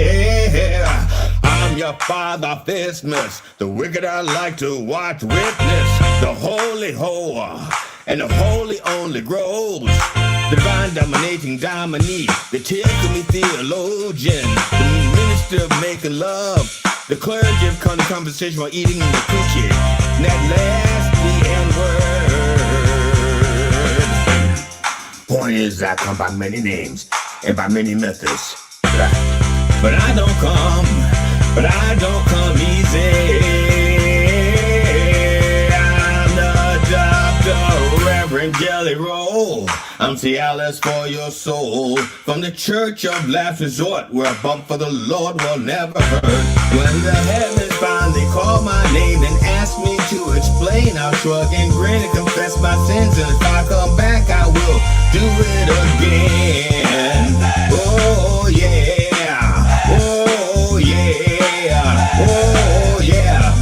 I'm your father, Fistmas, the wicked I like to watch witness, the holy whore, and the holy only grows, the divine dominating dominee, the tickle me theologian, the minister of making love, the clergy of conversation while eating the cookie, and that last the N-word. Point is, I come by many names and by many methods, but I don't come easy. I'm the Dr. Reverend Jelly Roll. I'm Cialis for your soul. From the Church of Last Resort, where a bump for the Lord will never hurt. When the heavens finally call my name and ask me to explain, I'll shrug and grin and confess my sins. And if I come back, I will do it again. Oh yeah, oh yeah, oh yeah.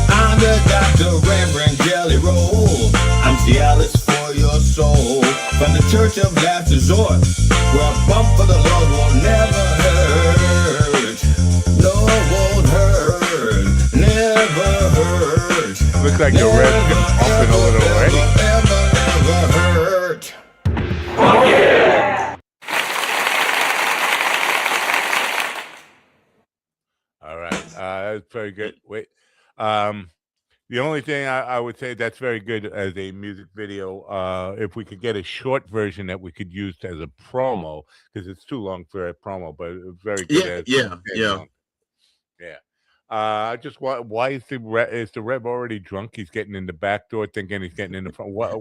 I'm the Dr. Reverend Jelly Roll. I'm Cialis for your soul. From the Church of Last Resort, where a bump for the Lord will never hurt. No, won't hurt, never hurt. Looks like the red is bumping a little already. Never hurt. Oh yeah! All right, that's very good. Wait, the only thing I would say that's very good as a music video, if we could get a short version that we could use as a promo, because it's too long for a promo, but very good. Yeah. Yeah. I just want. Why is the Rev already drunk? He's getting in the back door, thinking he's getting in the front. What?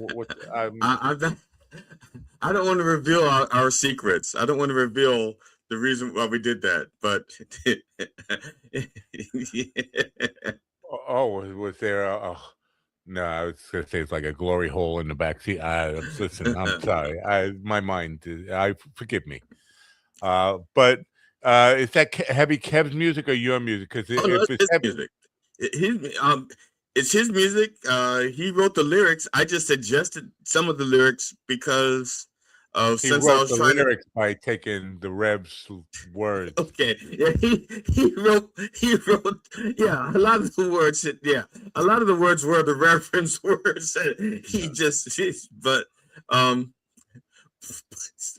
I don't want to reveal our secrets. I don't want to reveal the reason why we did that, but yeah. Oh, was there? No, I was going to say it's like a glory hole in the back seat. Listen, I'm sorry. My mind. Forgive me. But is that Heavy Kev's music or your music? Because it's his music. It's his music. He wrote the lyrics. I just suggested some of the lyrics because of since I was trying lyrics by taking the Rev's words. Okay, yeah, he wrote. Yeah, a lot of the words. Yeah, a lot of the words were the Reverend's words.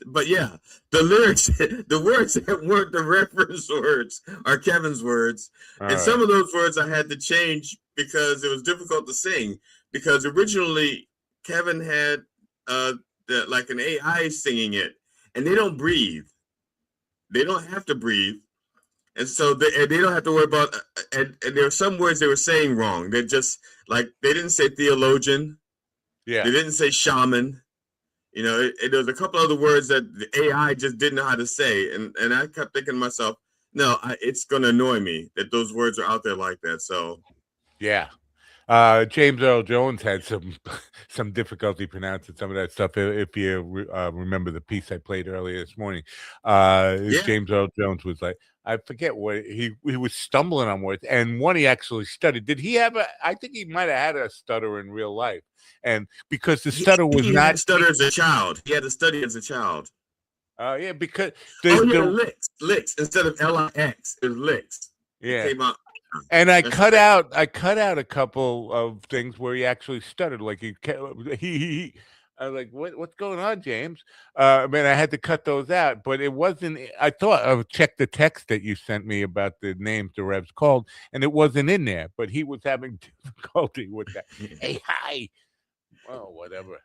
But yeah, the lyrics, the words that weren't the Reverend's words are Kevin's words. And some of those words I had to change because it was difficult to sing. Because originally Kevin had like an AI singing it, and they don't breathe. They don't have to breathe. And so they don't have to worry about, and there are some words they were saying wrong. They're just like, they didn't say theologian. Yeah. They didn't say shaman. You know, there's a couple other words that the AI just didn't know how to say. And I kept thinking to myself, no, it's going to annoy me that those words are out there like that. So, yeah. James Earl Jones had some difficulty pronouncing some of that stuff. If you remember the piece I played earlier this morning, James Earl Jones was like, I forget what he was stumbling on words, and one he actually stuttered. Did he have I think he might have had a stutter in real life, and because the stutter was he not had stutter as a child. He had to study as a child. Yeah, because licks instead of LIX, it was licks. Yeah, it came out. And I cut out a couple of things where he actually stuttered, like he I was like, what's going on, James? I mean, I had to cut those out, but it wasn't. I thought I checked the text that you sent me about the names the Revs called, and it wasn't in there. But he was having difficulty with that. Hey, hi. Well, whatever.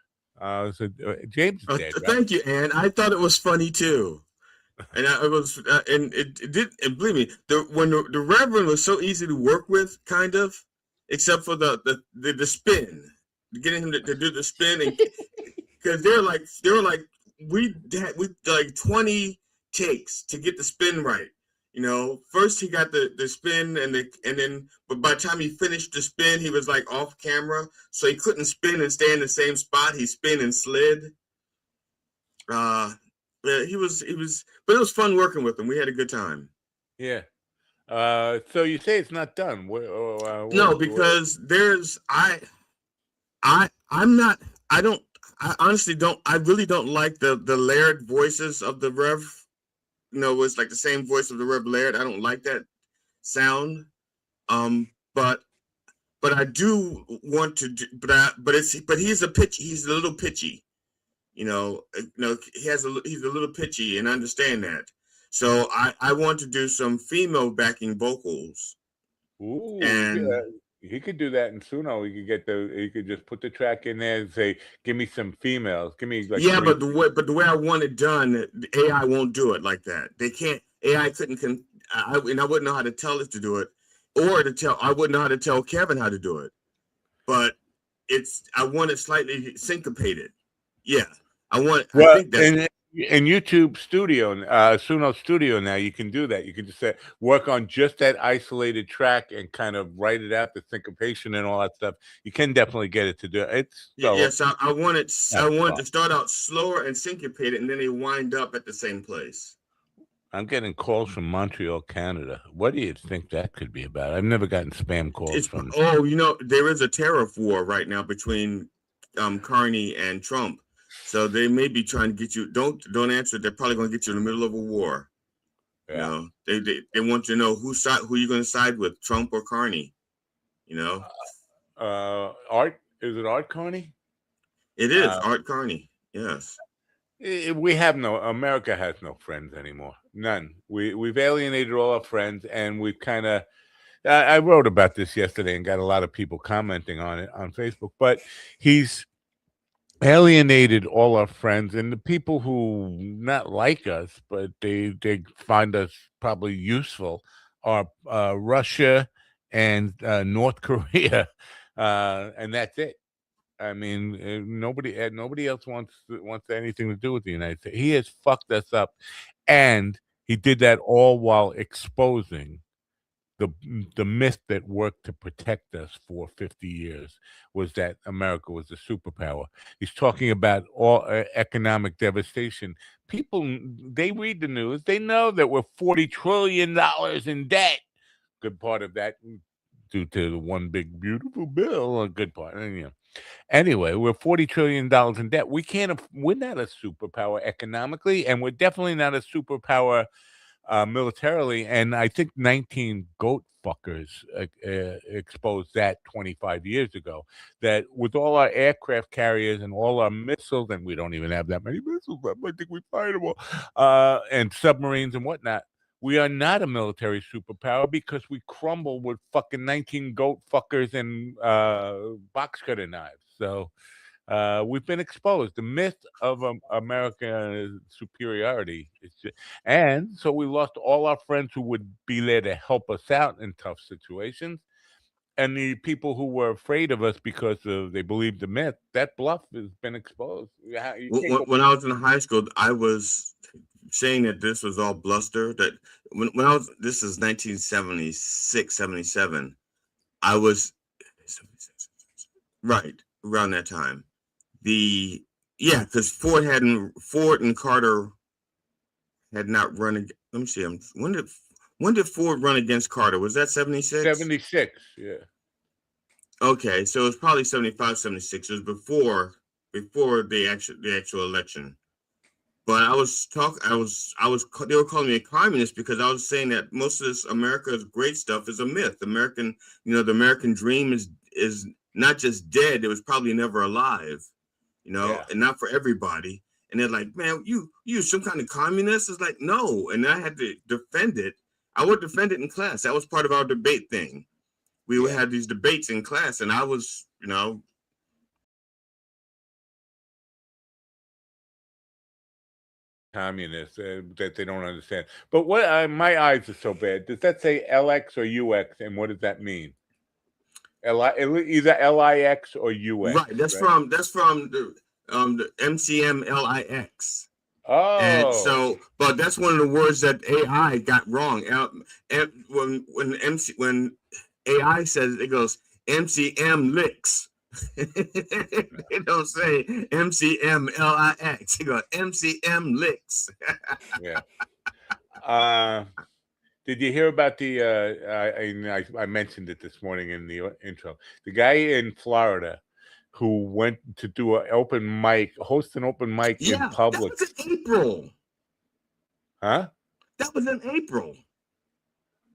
So James is dead. Thank you, Ann. I thought it was funny too. And it did. And believe me, when the Reverend was so easy to work with, kind of, except for the spin, getting him to do the spin, and because they were like we like 20 takes to get the spin right. You know, first he got the spin and then, but by the time he finished the spin, he was like off camera, so he couldn't spin and stay in the same spot. He spin and slid. Yeah, he was, but it was fun working with him. We had a good time. Yeah. So you say it's not done? No, because I honestly don't. I really don't like the layered voices of the Rev. You know, it's like the same voice of the Rev layered. I don't like that sound. But I do want to do. But he's a pitch. He's a little pitchy. You know, he's a little pitchy, and I understand that. So I want to do some female backing vocals. Ooh, and he could do that in Suno. He could just put the track in there and say, "Give me some females. Give me like." Yeah, but the way I want it done, the AI won't do it like that. They can't. AI couldn't. And I wouldn't know how to tell it to do it, or I wouldn't know how to tell Kevin how to do it. But I want it slightly syncopated. Yeah. I think that's in YouTube Studio, Suno Studio now, you can do that. You can just work on just that isolated track and kind of write it out, the syncopation and all that stuff. You can definitely get it to do it. Yes, I want it. I want it to start out slower and syncopated, and then they wind up at the same place. I'm getting calls from Montreal, Canada. What do you think that could be about? I've never gotten spam calls from. Oh, there is a tariff war right now between Carney and Trump. So they may be trying to get you. Don't answer. They're probably going to get you in the middle of a war. Yeah. You know, they want you to know who you're going to side with, Trump or Carney. You know. Art, is it Art Carney? It is Art Carney. Yes. America has no friends anymore. None. We've alienated all our friends, and we've kind of. I wrote about this yesterday and got a lot of people commenting on it on Facebook. But he's alienated all our friends, and the people who not like us, but they find us probably useful, are Russia and North Korea, and that's it. I mean, nobody else wants anything to do with the United States. He has fucked us up, and he did that all while exposing the myth that worked to protect us for 50 years, was that America was a superpower. He's talking about all economic devastation. People, they read the news. They know that we're $40 trillion in debt. Good part of that due to the one big beautiful bill. A good part. Anyway, we're $40 trillion in debt. We're not a superpower economically, and we're definitely not a superpower militarily. And I think 19 goat fuckers exposed that 25 years ago, that with all our aircraft carriers and all our missiles, and we don't even have that many missiles, but I think we fired them all, and submarines and whatnot, we are not a military superpower because we crumble with fucking 19 goat fuckers and box cutter knives. So we've been exposed. The myth of American superiority and so we lost all our friends who would be there to help us out in tough situations, and the people who were afraid of us because they believed the myth. That bluff has been exposed. When I was in high school, I was saying that this was all bluster. That this is 1976, 77. I was Right, around that time. Because Ford and Carter had not run. Let me see. When did Ford run against Carter? Was that 76? 76, yeah. Okay, so it was probably 75, 76. It was before the actual election. But they were calling me a communist because I was saying that most of this America's great stuff is a myth. The American dream is not just dead, it was probably never alive, and not for everybody. And they're like, man, you some kind of communist? It's like, no. And I had to defend it. I would defend it in class. That was part of our debate thing. We would have these debates in class, and I was, communists that they don't understand. But what my eyes are so bad. Does that say LX or UX, and what does that mean? Either LIX or UX. Right. That's from the MCM LIX. Oh. And so, but that's one of the words that AI got wrong. When AI says it goes MCM licks. They don't say MCM LIX. They go MCM licks. Yeah. Did you hear about the? I mentioned it this morning in the intro. The guy in Florida who went to do host an open mic in public. That was in April. Huh? That was in April.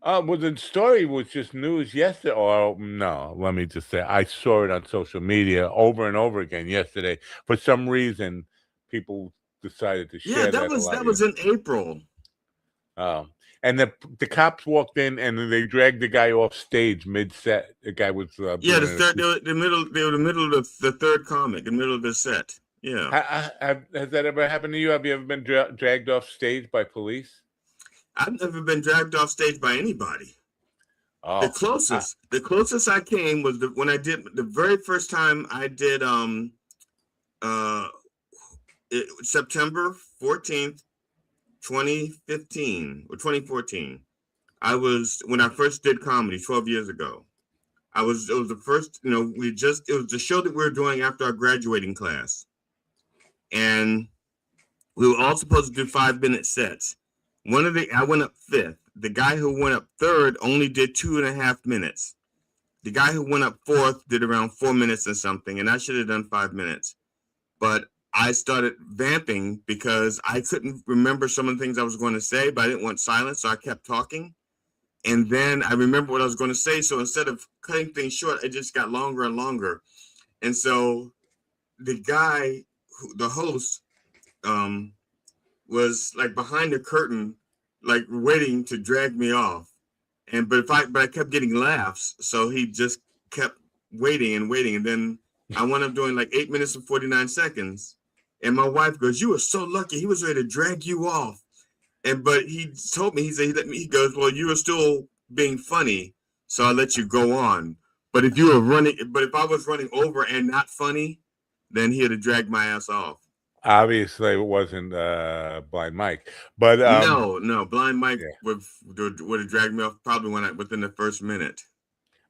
Well, the story was just news yesterday. Or no, let me just say, I saw it on social media over and over again yesterday. For some reason, people decided to share that. That was in April. Oh. And the cops walked in and they dragged the guy off stage mid-set. The guy was they were the middle of the third comic, the middle of the set. Yeah. Has that ever happened to you? Have you ever been dragged off stage by police? I've never been dragged off stage by anybody. Oh. The closest I came was when I did the very first time I did September 14th. 2015 or 2014. When I first did comedy 12 years ago. It was the first, it was the show that we were doing after our graduating class. And we were all supposed to do 5-minute sets. I went up fifth. The guy who went up third only did 2.5 minutes. The guy who went up fourth did around 4 minutes or something, and I should have done 5 minutes. But I started vamping because I couldn't remember some of the things I was going to say, but I didn't want silence, so I kept talking. And then I remember what I was going to say, so instead of cutting things short, it just got longer and longer. And so the guy, the host, was like behind the curtain, like waiting to drag me off. But I kept getting laughs, so he just kept waiting, and then I wound up doing like 8 minutes and 49 seconds. And my wife goes, "You were so lucky. He was ready to drag you off." But he told me, he goes, "Well, you were still being funny, so I let you go on. But if I was running over and not funny, then he'd have dragged my ass off." Obviously, it wasn't Blind Mike, but no, Blind Mike would have dragged me off probably within the first minute.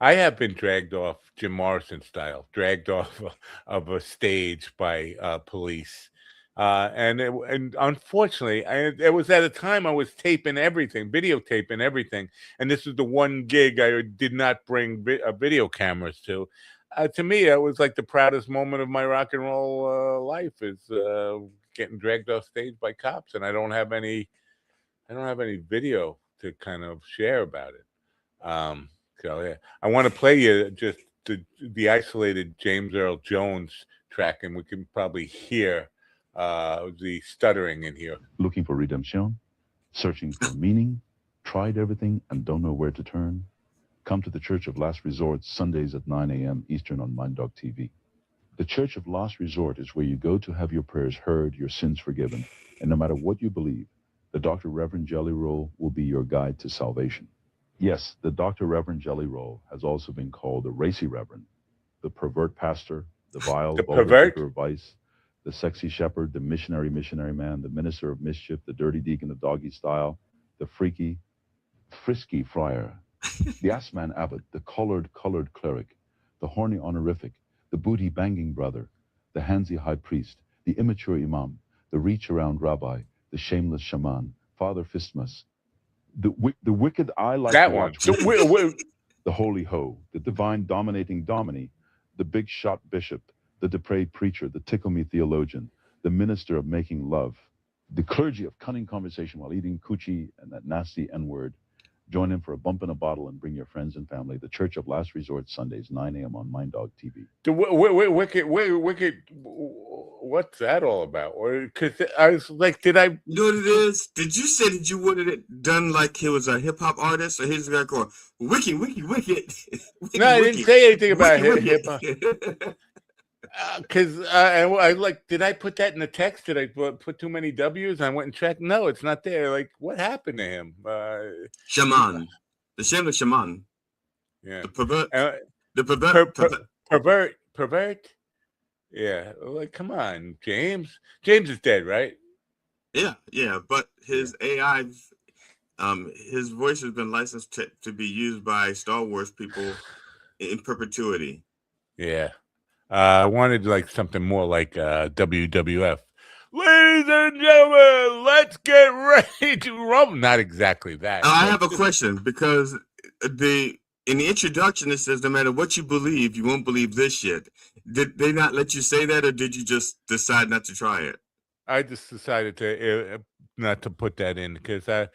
I have been dragged off Jim Morrison style, dragged off of a stage by police. And unfortunately, it was at a time I was videotaping everything. And this is the one gig I did not bring video cameras to. To me, it was like the proudest moment of my rock and roll life is getting dragged off stage by cops. And I don't have any video to kind of share about it. So yeah, I want to play you just the isolated James Earl Jones track, and we can probably hear the stuttering in here. Looking for redemption, searching for meaning, tried everything and don't know where to turn? Come to the Church of Last Resort Sundays at 9 a.m. Eastern on MindDog TV. The Church of Last Resort is where you go to have your prayers heard, your sins forgiven, and no matter what you believe, the Dr. Reverend Jelly Roll will be your guide to salvation. Yes, the Dr. Reverend Jelly Roll has also been called the racy reverend, the pervert pastor, the vile, vulgar vicar of vice, the sexy shepherd, the missionary man, the minister of mischief, the dirty deacon of doggy style, the frisky friar, the assman abbot, the colored cleric, the horny honorific, the booty-banging brother, the handsy high priest, the immature imam, the reach-around rabbi, the shameless shaman, Father Fistmas, the wicked I like that to one. watch, the holy ho, the divine dominating domini, the big shot bishop, the depraved preacher, the tickle-me theologian, the minister of making love, the clergy of cunning conversation while eating coochie and that nasty N-word. Join in for a bump in a bottle and bring your friends and family. The Church of Last Resort, Sundays, 9 a.m. on Mind Dog TV. The wicked. What's that all about? Or because I was like, did I? You know what it is? Did you say that you wanted it done like he was a hip hop artist, or he's gonna go wicked? No, I didn't say anything about hip hop. Because I like, did I put that in the text? Did I put too many W's? I went and checked. No, it's not there. Like, what happened to him? Shaman, the shameless shaman. Yeah, the pervert. Pervert. Yeah, like, come on, James. James is dead, right? Yeah, but his AI, his voice has been licensed to be used by Star Wars people in perpetuity. Yeah. I wanted like something more like WWF. Ladies and gentlemen, let's get ready to rumble. Not exactly that. I have a question, because in the introduction it says no matter what you believe, you won't believe this shit. Did they not let you say that, or did you just decide not to try it? I just decided to not to put that in because I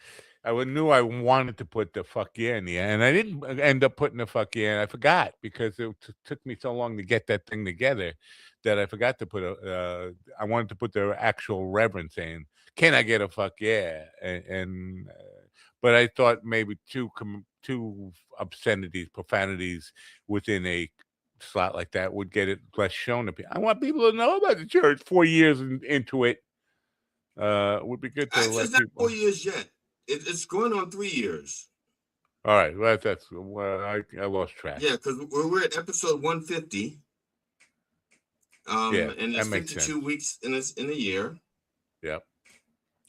knew I wanted to put the fuck yeah in the end, and I didn't end up putting the fuck yeah, and I forgot because it took me so long to get that thing together that I forgot to put I wanted to put the actual reverence in. Can I get a fuck yeah? But I thought maybe two obscenities, profanities within a slot like that would get it less shown to people. I want people to know about the church 4 years into it. Would be good to Actually, let it's not people. 4 years yet. It's going on 3 years. All right, well, that's I lost track. Yeah, because we're at episode 150. Yeah, and it's 52 weeks in a year. Yep.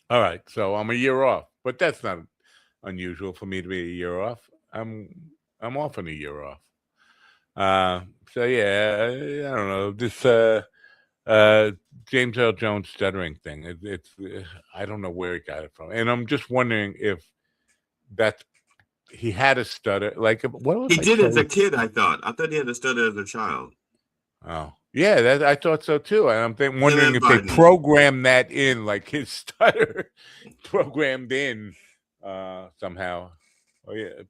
All right, so I'm a year off, but that's not unusual for me to be a year off. I'm often a year off. So yeah, I don't know this James Earl Jones stuttering thing. It's I don't know where he got it from, and I'm just wondering if that's he had a stutter. Like, what he did as a kid? I thought he had a stutter as a child. Oh yeah, I thought so too. And I'm wondering if they programmed that in, like his stutter programmed in somehow. Oh yeah.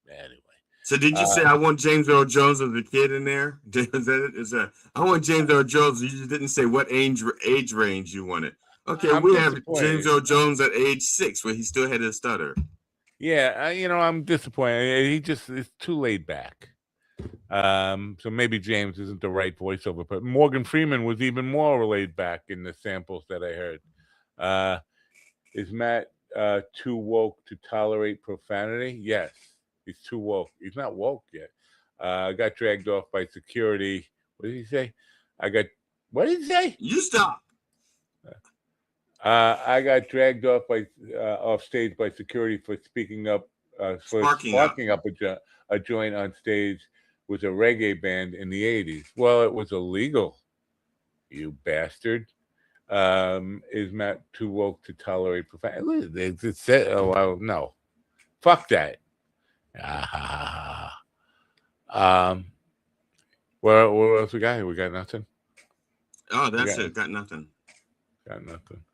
Anyway. So did you say I want James Earl Jones as a kid in there? I want James Earl Jones. You just didn't say what age range you wanted. Okay, we have James Earl Jones at age 6, where he still had his stutter. Yeah, I'm disappointed. He just is too laid back. So maybe James isn't the right voiceover, but Morgan Freeman was even more laid back in the samples that I heard. Is Matt too woke to tolerate profanity? Yes, he's too woke. He's not woke yet. Got dragged off by security. What did he say? What did he say? You stop. I got dragged off stage by security for speaking up, sparking up a joint on stage with a reggae band in the 80s. Well, it was illegal, you bastard. Is Matt too woke to tolerate profanity? It said, oh, well, no. Fuck that. What else we got here? We got nothing? Oh, that's it. Got nothing. Got nothing.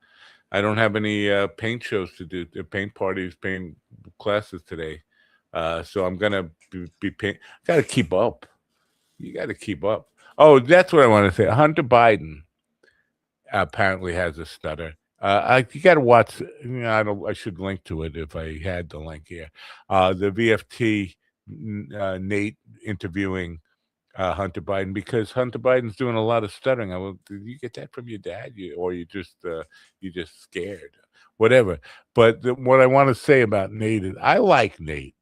I don't have any paint shows to do, paint parties, paint classes today. So I'm going to be paint. Got to keep up. You got to keep up. Oh, that's what I want to say. Hunter Biden apparently has a stutter. You got to watch. I should link to it if I had the link here. The VFT Nate interviewing Hunter Biden, because Hunter Biden's doing a lot of stuttering. Did you get that from your dad, or you just scared? Whatever. But what I want to say about Nate is, I like Nate.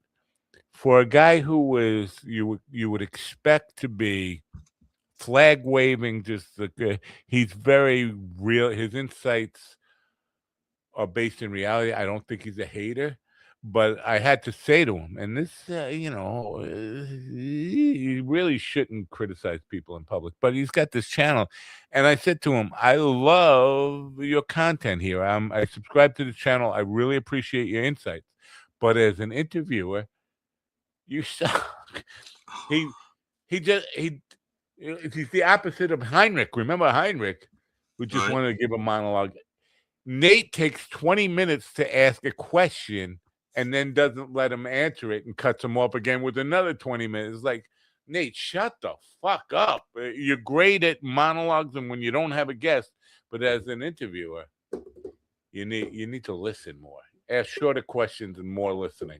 For a guy who was you would expect to be flag waving, he's very real. His insights are based in reality. I don't think he's a hater, But I had to say to him, and this, he really shouldn't criticize people in public, but he's got this channel. And I said to him, I love your content here. I subscribe to the channel. I really appreciate your insights. But as an interviewer, you suck. He's the opposite of Heinrich. Remember Heinrich, who just wanted to give a monologue? Nate takes 20 minutes to ask a question and then doesn't let him answer it and cuts him off again with another 20 minutes. It's like, Nate, shut the fuck up. You're great at monologues and when you don't have a guest, but as an interviewer, you need to listen more. Ask shorter questions and more listening.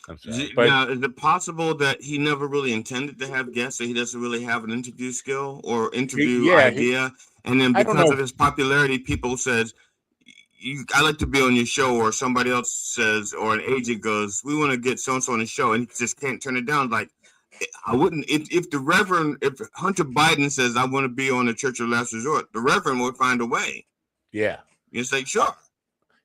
I'm sorry. But now, is it possible that he never really intended to have guests, so he doesn't really have an interview skill or interview idea? And then because of his popularity, people says, I like to be on your show, or somebody else says, or an agent goes, we want to get so-and-so on the show, and he just can't turn it down. Like, I wouldn't, if Hunter Biden says, I want to be on the Church of Last Resort, the Reverend would find a way. Yeah. It's like, sure.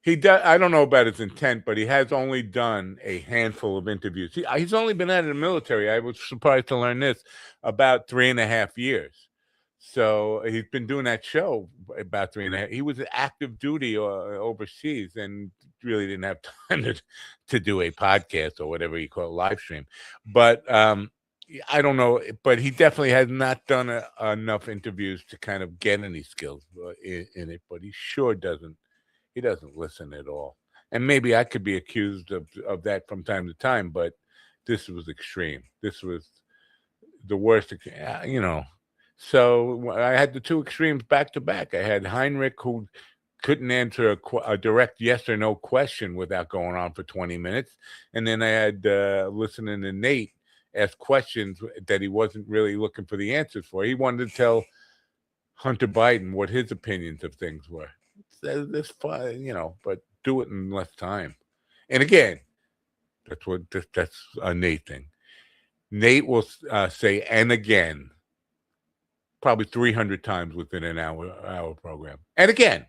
He does. I don't know about his intent, but he has only done a handful of interviews. He's only been out of the military. I was surprised to learn this, about 3.5 years. So he's been doing that show about 3.5. He was active duty overseas and really didn't have time to do a podcast or whatever you call it, live stream. But I don't know. But he definitely has not done enough interviews to kind of get any skills in it. But he sure doesn't. He doesn't listen at all. And maybe I could be accused of that from time to time, but this was extreme. This was the worst, So I had the two extremes back to back. I had Heinrich, who couldn't answer a direct yes or no question without going on for 20 minutes. And then I had listening to Nate ask questions that he wasn't really looking for the answers for. He wanted to tell Hunter Biden what his opinions of things were. This fun, but do it in less time. And again, that's a Nate thing. Nate will say "and again" probably 300 times within an hour program. And again,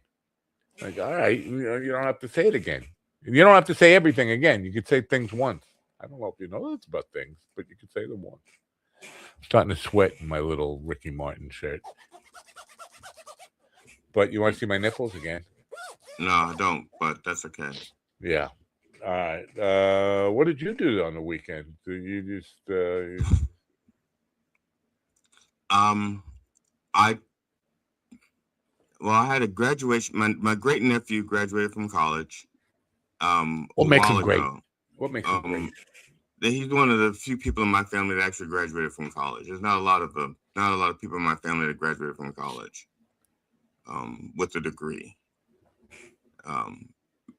like, all right, you don't have to say it again. You don't have to say everything again. You could say things once. I don't know if you know this about things, but you could say them once. I'm starting to sweat in my little Ricky Martin shirt. But you want to see my nipples again? No, I don't, but that's okay. Yeah. All right. What did you do on the weekend? Did you just I had a graduation. My great nephew graduated from college. What makes him great? What makes him great? He's one of the few people in my family that actually graduated from college. There's not a lot of people in my family that graduated from college with a degree.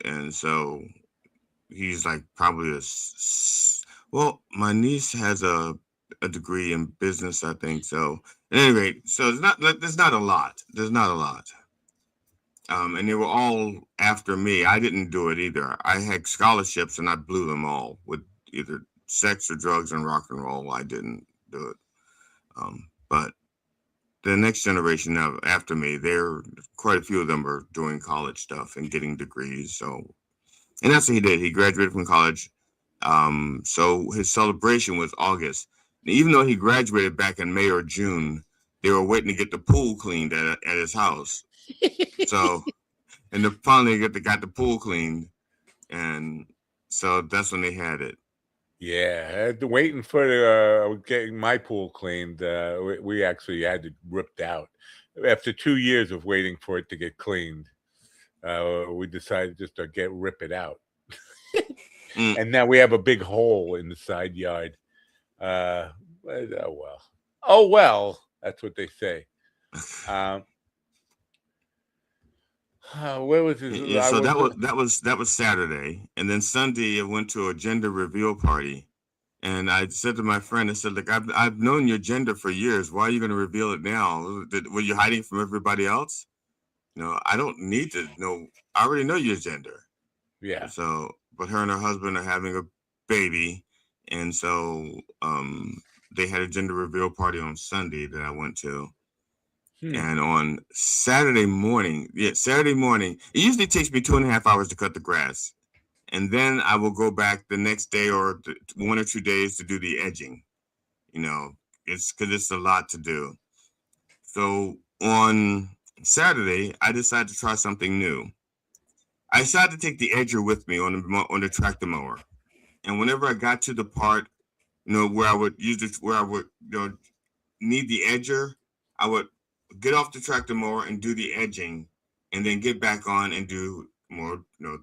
And so he's like probably my niece has a degree in business, I think. So at any rate, so there's not a lot. And they were all after me. I didn't do it either. I had scholarships and I blew them all with either sex or drugs and rock and roll. I didn't do it. But the next generation after me, quite a few of them are doing college stuff and getting degrees. So, and that's what he did. He graduated from college. So his celebration was August. And even though he graduated back in May or June, they were waiting to get the pool cleaned at his house. So, and finally got the pool cleaned, and so that's when they had it. Yeah, waiting for getting my pool cleaned. We actually had it ripped out after 2 years of waiting for it to get cleaned. We decided just to rip it out, and now we have a big hole in the side yard. Oh well, that's what they say. Where was this? Yeah, so that was Saturday, and then Sunday I went to a gender reveal party, and I said to my friend, I said, "Look, I've known your gender for years. Why are you going to reveal it now? Were you hiding from everybody else? I don't need to know. I already know your gender." Yeah. So, but her and her husband are having a baby, and so they had a gender reveal party on Sunday that I went to. And on Saturday morning, it usually takes me 2.5 hours to cut the grass. and then I will go back the next day or 1 or 2 days to do the edging. It's because it's a lot to do. So on Saturday, I decided to try something new. I decided to take the edger with me on the tractor mower, and whenever I got to the part, where I would use it, where I would, need the edger, I would get off the tractor mower and do the edging, and then get back on and do more, the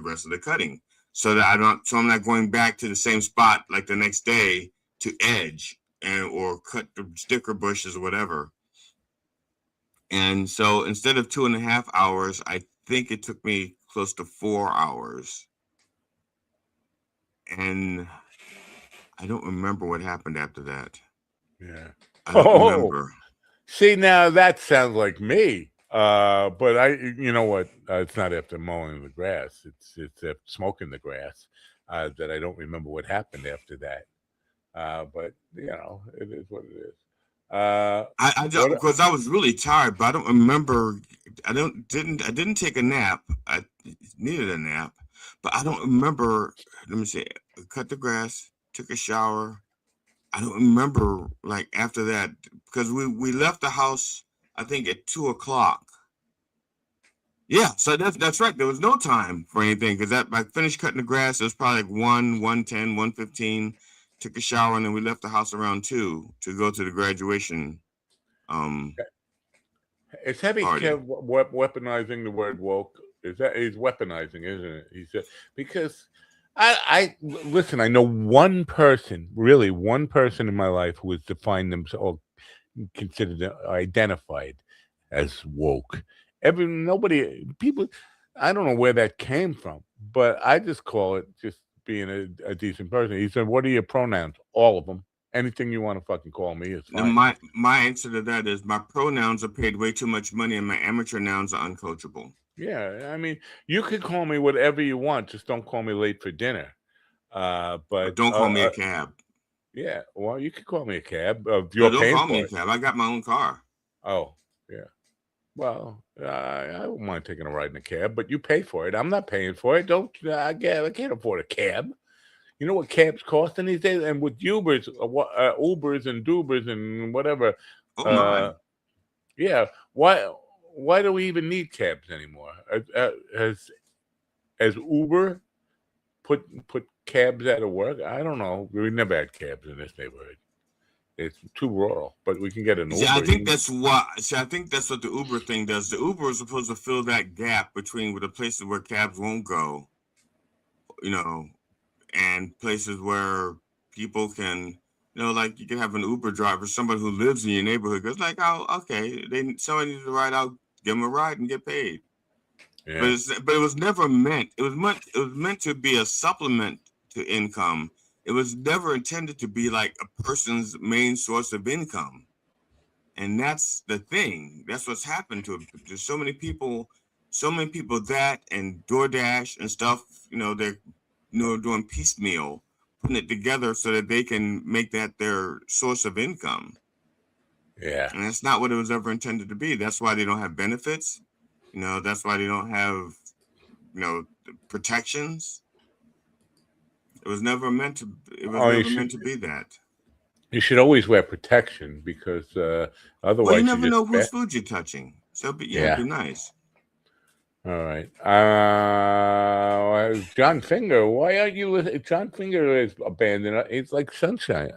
rest of the cutting, so that I'm not going back to the same spot like the next day to edge or cut the sticker bushes or whatever. And so instead of 2.5 hours, I think it took me close to 4 hours. And I don't remember what happened after that. Yeah. I don't remember. See, now that sounds like me. But you know what? It's not after mowing the grass. It's after smoking the grass that I don't remember what happened after that. But it is what it is. Because I was really tired, but I don't remember. I didn't take a nap. I needed a nap, but I don't remember. Let me see. Cut the grass, took a shower. I don't remember like after that, because we left the house, I think, at 2:00. Yeah, so that's right. There was no time for anything, because I finished cutting the grass. It was probably like 1:10, 1:15. Took a shower, and then we left the house around 2 to go to the graduation. It's heavy party. Weaponizing the word woke. He's weaponizing, isn't it? He said, because I listen. I know one person in my life who has defined themselves, considered identified as woke. People. I don't know where that came from, but I just call it just being a decent person. He said, "What are your pronouns?" All of them. Anything you want to fucking call me is fine. My answer to that is my pronouns are paid way too much money, and my amateur nouns are uncoachable. Yeah, I mean, you could call me whatever you want, just don't call me late for dinner. But don't call me a cab. Yeah, well, you could call me a cab. Don't call me a cab. I got my own car. Oh, yeah. Well, I don't mind taking a ride in a cab, but you pay for it. I'm not paying for it. I can't afford a cab. You know what cabs costing these days? And with Ubers and Dubers and whatever. Yeah. Why do we even need cabs anymore? Has Uber put cabs out of work? I don't know. We never had cabs in this neighborhood. It's too rural, but we can get an Uber. I think that's what the Uber thing does. The Uber is supposed to fill that gap between the places where cabs won't go, and places where people can, like you can have an Uber driver, somebody who lives in your neighborhood goes like, oh, okay, somebody needs to ride out, give them a ride and get paid. Yeah. But it was never meant. It was meant to be a supplement to income. It was never intended to be like a person's main source of income. And that's the thing. That's what's happened to there's so many people that and DoorDash and stuff, they're doing piecemeal, putting it together so that they can make that their source of income. Yeah. And that's not what it was ever intended to be. That's why they don't have benefits. That's why they don't have, protections. It was never meant to. It was meant to be that. You should always wear protection, because otherwise, well, you never know whose food you're touching. So, it'd be nice. All right, John Finger. Why aren't you listening? John Finger is abandoned. It's like Sunshine.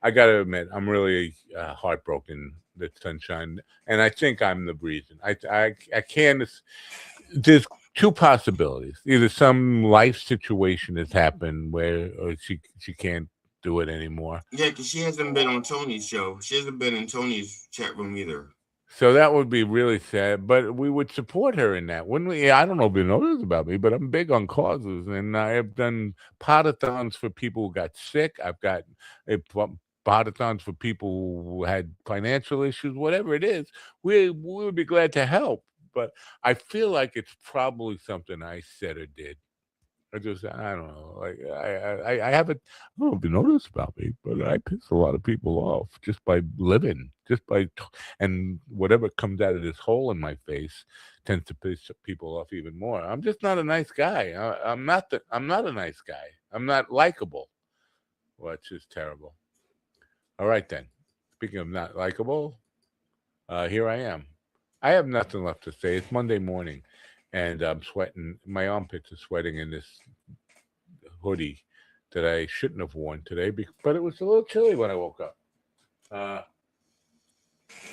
I gotta admit, I'm really heartbroken that Sunshine, and I think I'm the reason. I can't. There's two possibilities. Either some life situation has happened where she can't do it anymore. Yeah, because she hasn't been on Tony's show. She hasn't been in Tony's chat room either. So that would be really sad, but we would support her in that, wouldn't we? I don't know if you know this about me, but I'm big on causes, and I have done pot-a-thons for people who got sick. I've got pot-a-thons for people who had financial issues, whatever it is. We would be glad to help, but I feel like it's probably something I said or did. I don't know. Like I haven't. I don't know if you noticed about me, but I piss a lot of people off just by living, and whatever comes out of this hole in my face tends to piss people off even more. I'm just not a nice guy. I'm not a nice guy. I'm not likable, which is terrible. All right then. Speaking of not likable, here I am. I have nothing left to say. It's Monday morning, and I'm sweating. My armpits are sweating in this hoodie that I shouldn't have worn today, but it was a little chilly when I woke up.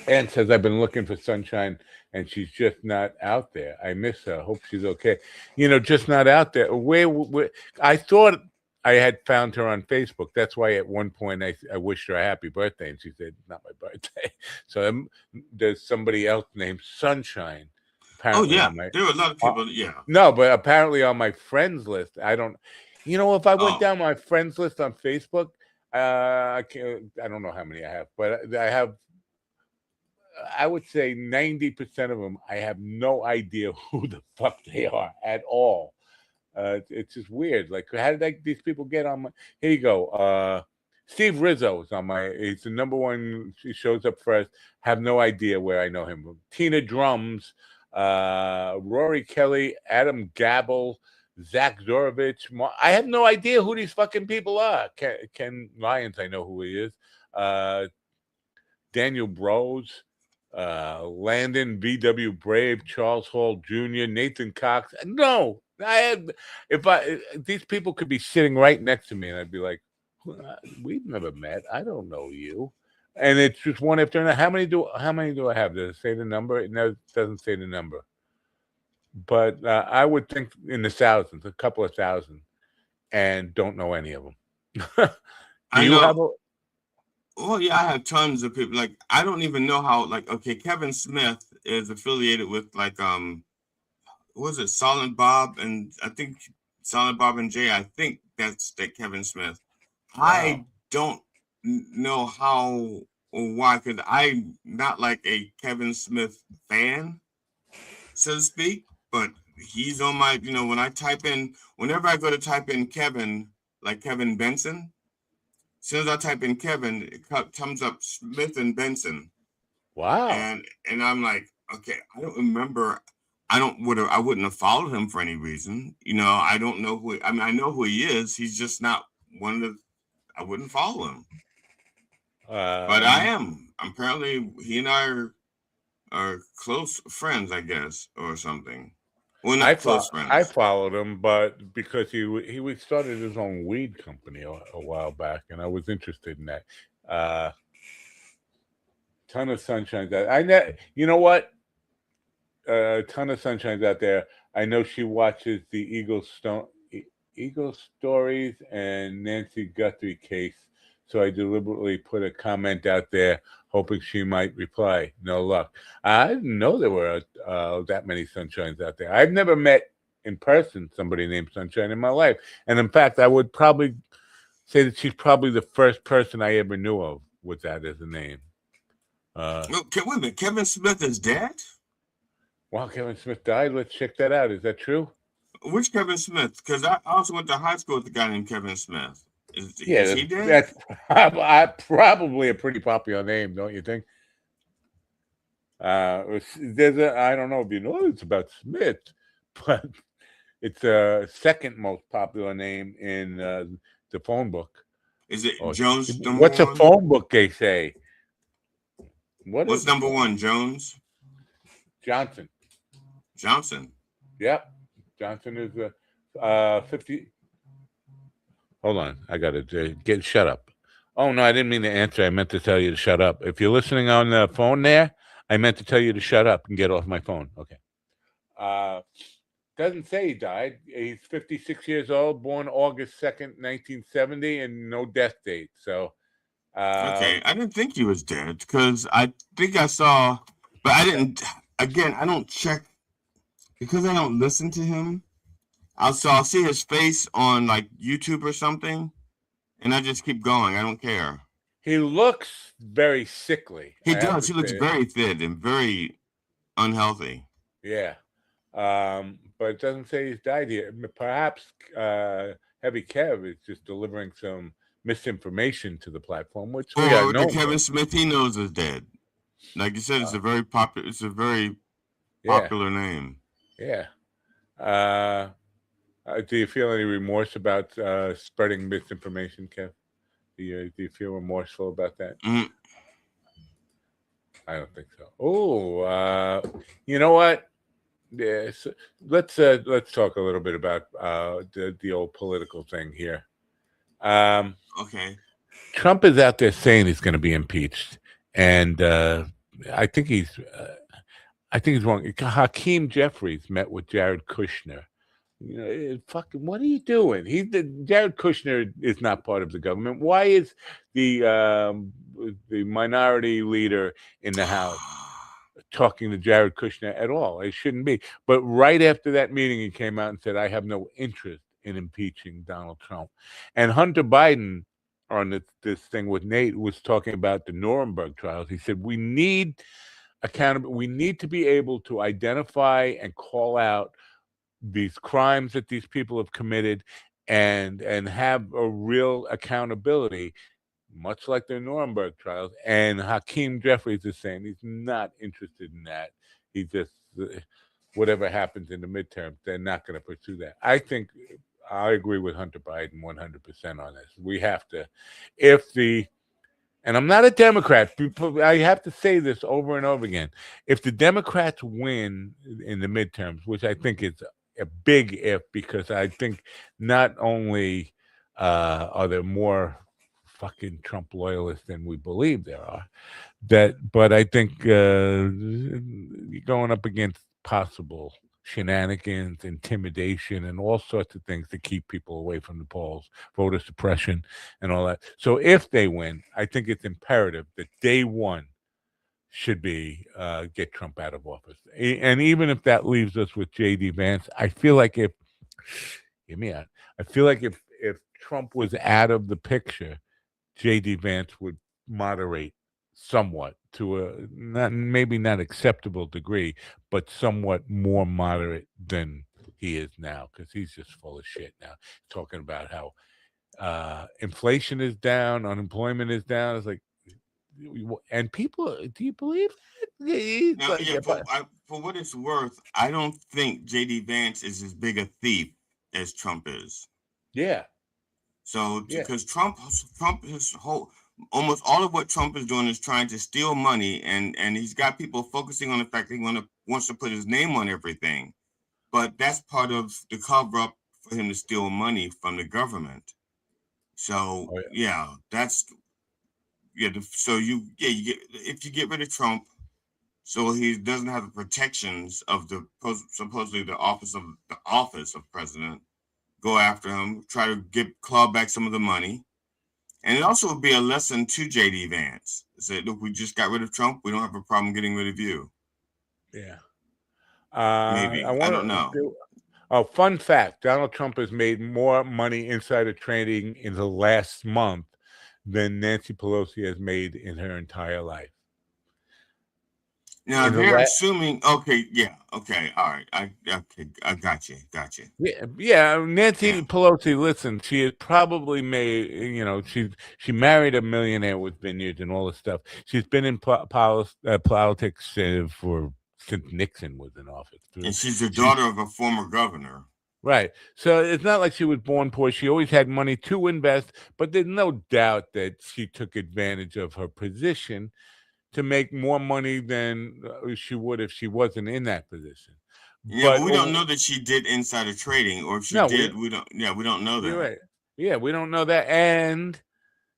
Ann says I've been looking for sunshine, and she's just not out there. I miss her. Hope she's okay. Just not out there. Where I thought I had found her on Facebook. That's why at one point I wished her a happy birthday, and she said, "Not my birthday." So there's somebody else named Sunshine. Apparently there were a lot of people. No, but apparently on my friends list, I don't. If I went down my friends list on Facebook, I don't know how many I have, but I have. I would say 90% of them, I have no idea who the fuck they are at all. It's just weird. Like, how did these people get on my? Here you go. Steve Rizzo is on my. He's the number one. He shows up first. Have no idea where I know him from. Tina Drums, Rory Kelly, Adam Gabel, Zach Zorovich. I have no idea who these fucking people are. Ken Lyons, I know who he is. Daniel Bros. Landon VW Brave, Charles Hall Jr., Nathan Cox. No, these people could be sitting right next to me, and I'd be like, "We've never met. I don't know you." And it's just one after another. How many do I have? Does it say the number? It doesn't say the number, but I would think in the thousands, a couple of thousand, and don't know any of them. Do you have a? Oh yeah, I have tons of people. Like I don't even know how. Like okay, Kevin Smith is affiliated with like what was it, Silent Bob, and I think Silent Bob and Jay. I think that's that Kevin Smith. Wow. I don't know how or why, because I'm not like a Kevin Smith fan, so to speak. But he's on my. When I type in, whenever I go to type in Kevin, like Kevin Benson. As soon as I type in Kevin, it comes up Smith and Benson. Wow. And I'm like, okay, I don't remember. I wouldn't have followed him for any reason. I don't know who. I mean, I know who he is. He's just not one of. I wouldn't follow him. But I am. Apparently, he and I are close friends, I guess, or something. Well, not close friends. I followed him, but because he started his own weed company a while back, and I was interested in that. Ton of sunshines out. You know what? Ton of sunshines out there. I know she watches the Eagle Stories and Nancy Guthrie case, so I deliberately put a comment out there, hoping she might reply. No luck. I didn't know there were that many sunshines out there. I've never met in person somebody named Sunshine in my life, and in fact, I would probably say that she's probably the first person I ever knew of with that as a name. Wait a minute, Kevin Smith is dead? Wow, Kevin Smith died. Let's check that out. Is that true? Which Kevin Smith? Because I also went to high school with a guy named Kevin Smith. Is he dead? That's probably a pretty popular name, don't you think? I don't know if you know it's about Smith, but it's a second most popular name in the phone book. Is it Jones? What's a phone book they say? What's number one? Jones? Johnson. Yep. Johnson is 50. Hold on. I got to shut up. Oh, no, I didn't mean to answer. I meant to tell you to shut up. If you're listening on the phone there, I meant to tell you to shut up and get off my phone. Okay. Doesn't say he died. He's 56 years old, born August 2nd, 1970, and no death date. So. Okay. I didn't think he was dead because I think I saw, but I didn't. Again, I don't check because I don't listen to him. I'll see his face on like YouTube or something, and I just keep going. I don't care. He looks very sickly. He does. He looks very thin and very unhealthy. Yeah. but it doesn't say he's died yet. Perhaps Heavy Kev is just delivering some misinformation to the platform, which we are known the Kevin Smith he knows is dead. Like you said, it's a very popular. It's a very popular name. Yeah. Do you feel any remorse about spreading misinformation, Kev? Do you feel remorseful about that? I don't think so. Oh, you know what? Yeah, so let's talk a little bit about the old political thing here. Okay. Trump is out there saying he's going to be impeached, and I think he's wrong. Hakeem Jeffries met with Jared Kushner. You know, fucking, what are you doing? Jared Kushner is not part of the government. Why is the minority leader in the House talking to Jared Kushner at all? It shouldn't be. But right after that meeting, he came out and said, "I have no interest in impeaching Donald Trump." And Hunter Biden on this thing with Nate was talking about the Nuremberg trials. He said, we need accountability. We need to be able to identify and call out these crimes that these people have committed and have a real accountability, much like the Nuremberg trials. And Hakeem Jeffries is saying he's not interested in that. He just, whatever happens in the midterms, they're not going to pursue that. I think I agree with Hunter Biden 100% on this. We have to, and I'm not a Democrat. I have to say this over and over again. If the Democrats win in the midterms, which I think is a big if, because I think not only are there more fucking Trump loyalists than we believe there are, but I think you're going up against possible shenanigans, intimidation, and all sorts of things to keep people away from the polls, voter suppression, and all that. So if they win, I think it's imperative that day one should be get Trump out of office. And even if that leaves us with J.D. Vance, I feel like if Trump was out of the picture, J.D. Vance would moderate somewhat to a maybe not acceptable degree, but somewhat more moderate than he is now, because he's just full of shit now. Talking about how inflation is down, unemployment is down. It's like, and people, do you believe that? For what it's worth, I don't think J.D. Vance is as big a thief as Trump is. Yeah. So because Trump his whole almost all of what Trump is doing is trying to steal money, and he's got people focusing on the fact that he wants to put his name on everything, but that's part of the cover up for him to steal money from the government. So that's so you get, if you get rid of Trump, so he doesn't have the protections of the supposedly the office of president. Go after him, try to claw back some of the money. And it also would be a lesson to J.D. Vance. Say, look, we just got rid of Trump. We don't have a problem getting rid of you. Yeah. Maybe. I don't know. Fun fact, Donald Trump has made more money insider trading in the last month than Nancy Pelosi has made in her entire life. Now they're assuming. Okay, all right. I got you. Yeah. Nancy Pelosi. Listen, she has probably made. She married a millionaire with vineyards and all this stuff. She's been in politics since Nixon was in office, and she's the daughter of a former governor. Right. So it's not like she was born poor. She always had money to invest, but there's no doubt that she took advantage of her position to make more money than she would if she wasn't in that position. Yeah, but we don't know that she did insider trading, or if she did, we don't. Yeah, we don't know that. You're right. Yeah, we don't know that, and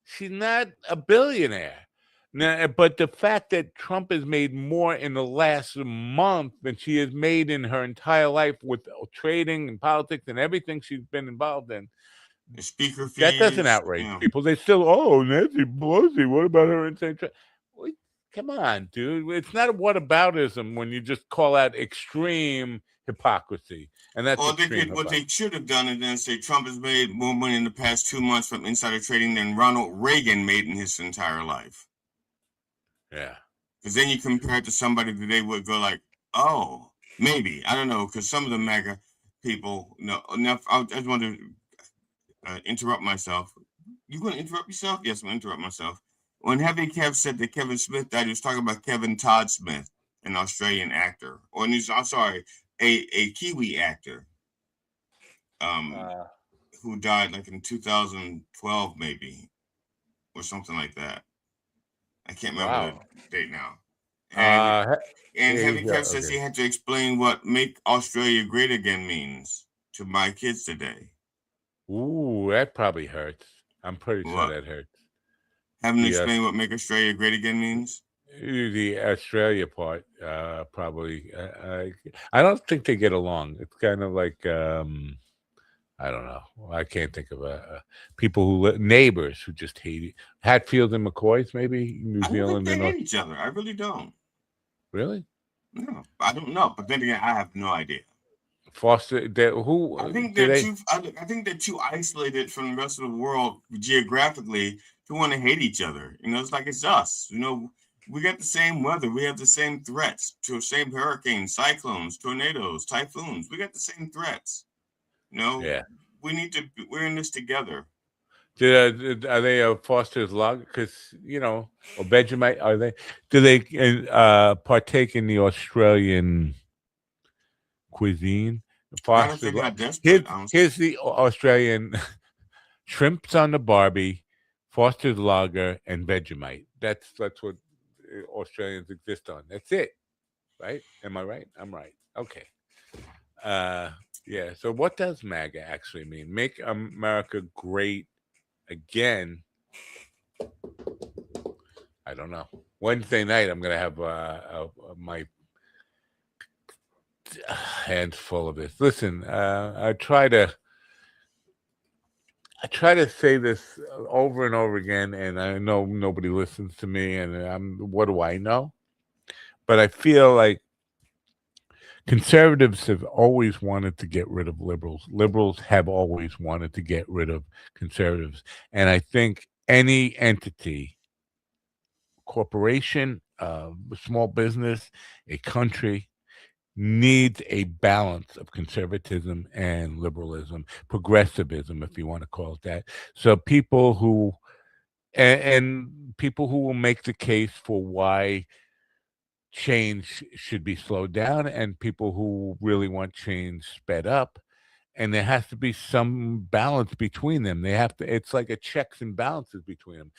she's not a billionaire. Now, but the fact that Trump has made more in the last month than she has made in her entire life with trading and politics and everything she's been involved in, the speaker fees, that doesn't outrage people. They still, Nancy Pelosi, what about her insane trade? Come on, dude. It's not a whataboutism when you just call out extreme hypocrisy. And that's what they should have done is then say Trump has made more money in the past 2 months from insider trading than Ronald Reagan made in his entire life. Yeah. Because then you compare it to somebody that they would go like, oh, maybe. I don't know. Because some of the MAGA, people. No, I just want to interrupt myself. You going to interrupt yourself? Yes, I'm going to interrupt myself. When Heavy Kev said that Kevin Smith died, he was talking about Kevin Todd Smith, an Australian actor, or I'm sorry, a Kiwi actor, who died like in 2012 maybe, or something like that. I can't remember the date now. And Heavy Kev says he had to explain what "make Australia great again" means to my kids today. Ooh, that probably hurts. I'm pretty sure that hurts. Having to explain what "make Australia great again" means? The Australia part, probably. I don't think they get along. It's kind of like, I don't know. I can't think of people who neighbors who just hate Hatfield and McCoys, maybe New Zealand. I don't think they hate each other. I really don't. Really? No, I don't know. But then again, I have no idea. Foster, who? I think they're too. I think they're too isolated from the rest of the world geographically to want to hate each other. You know, it's like it's us. You know, we got the same weather. We have the same threats. To the same hurricanes, cyclones, tornadoes, typhoons. We got the same threats. You know, we need to. We're in this together. Are they Foster's log? Because or Vegemite? Are they? Do they partake in the Australian cuisine? Foster's. Here's the Australian shrimps on the Barbie, Foster's Lager, and Vegemite. That's what Australians exist on. That's it, right? Am I right? I'm right. Okay. Yeah. So what does MAGA actually mean? Make America great again. I don't know. Wednesday night, I'm gonna have my hands full of this. Listen, I try to say this over and over again, and I know nobody listens to me. And what do I know? But I feel like conservatives have always wanted to get rid of liberals. Liberals have always wanted to get rid of conservatives. And I think any entity, corporation, small business, a country, needs a balance of conservatism and liberalism, progressivism, if you want to call it that. So people who, and people who will make the case for why change should be slowed down, and people who really want change sped up, and there has to be some balance between them. They have to. It's like a checks and balances between them.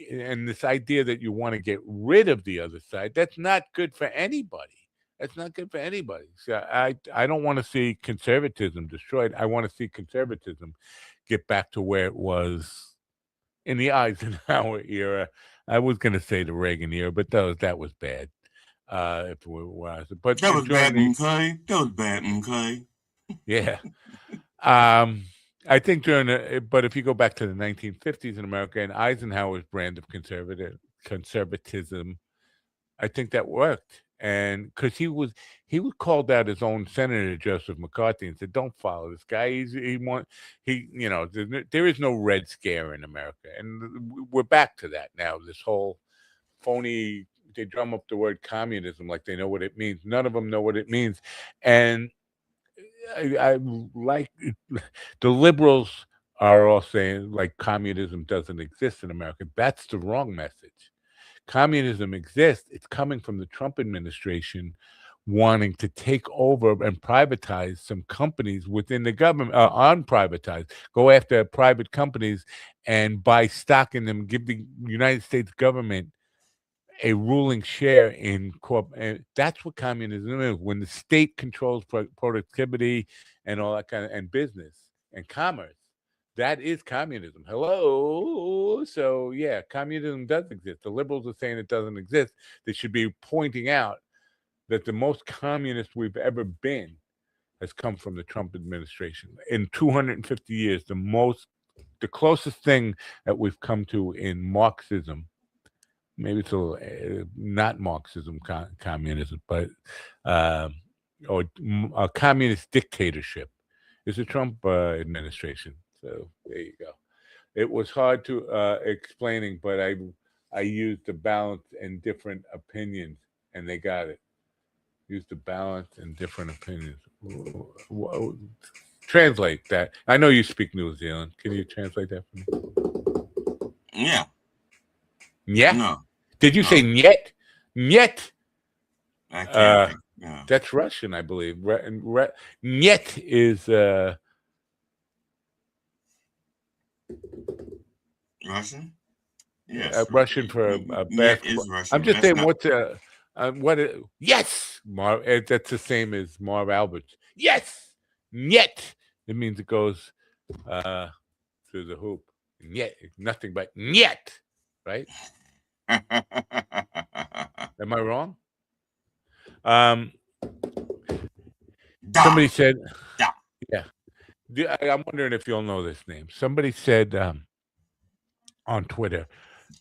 And this idea that you want to get rid of the other side, that's not good for anybody. That's not good for anybody. So I don't want to see conservatism destroyed. I want to see conservatism get back to where it was in the Eisenhower era. I was going to say the Reagan era, but that was bad. If we were, but that was bad, okay. That was bad, okay. Yeah. I think but if you go back to the 1950s in America and Eisenhower's brand of conservatism, I think that worked. And because he was called out his own Senator Joseph McCarthy and said, "Don't follow this guy. There is no Red Scare in America," and we're back to that now. This whole phony. They drum up the word communism like they know what it means. None of them know what it means. And I like the liberals are all saying like communism doesn't exist in America. That's the wrong message. Communism exists. It's coming from the Trump administration wanting to take over and privatize some companies within the government, unprivatized, go after private companies and buy stock in them, give the United States government a ruling share in and that's what communism is. When the state controls productivity and all that kind of, and business and commerce, that is communism. Hello. So yeah, communism does exist. The liberals are saying it doesn't exist. They should be pointing out that the most communist we've ever been has come from the Trump administration. In 250 years, the closest thing that we've come to in Marxism, maybe it's a little not Marxism, communism, but or a communist dictatorship is the Trump administration. So there you go. It was hard to explaining, but I used the balance and different opinions, and they got it. Used the balance and different opinions. Translate that. I know you speak New Zealand. Can you translate that for me? Yeah. Nyet? No. Did you say nyet? Nyet. I can't think. Yeah. That's Russian, I believe. Nyet is Russian. Yes, Russian for basketball. is Russian. I'm just saying what yes, Marv. That's the same as Marv Alberts. Yes, nyet. It means it goes through the hoop. Nyet, nothing but nyet, right? Am I wrong? Somebody said, yeah. I'm wondering if you'll know this name. Somebody said on Twitter,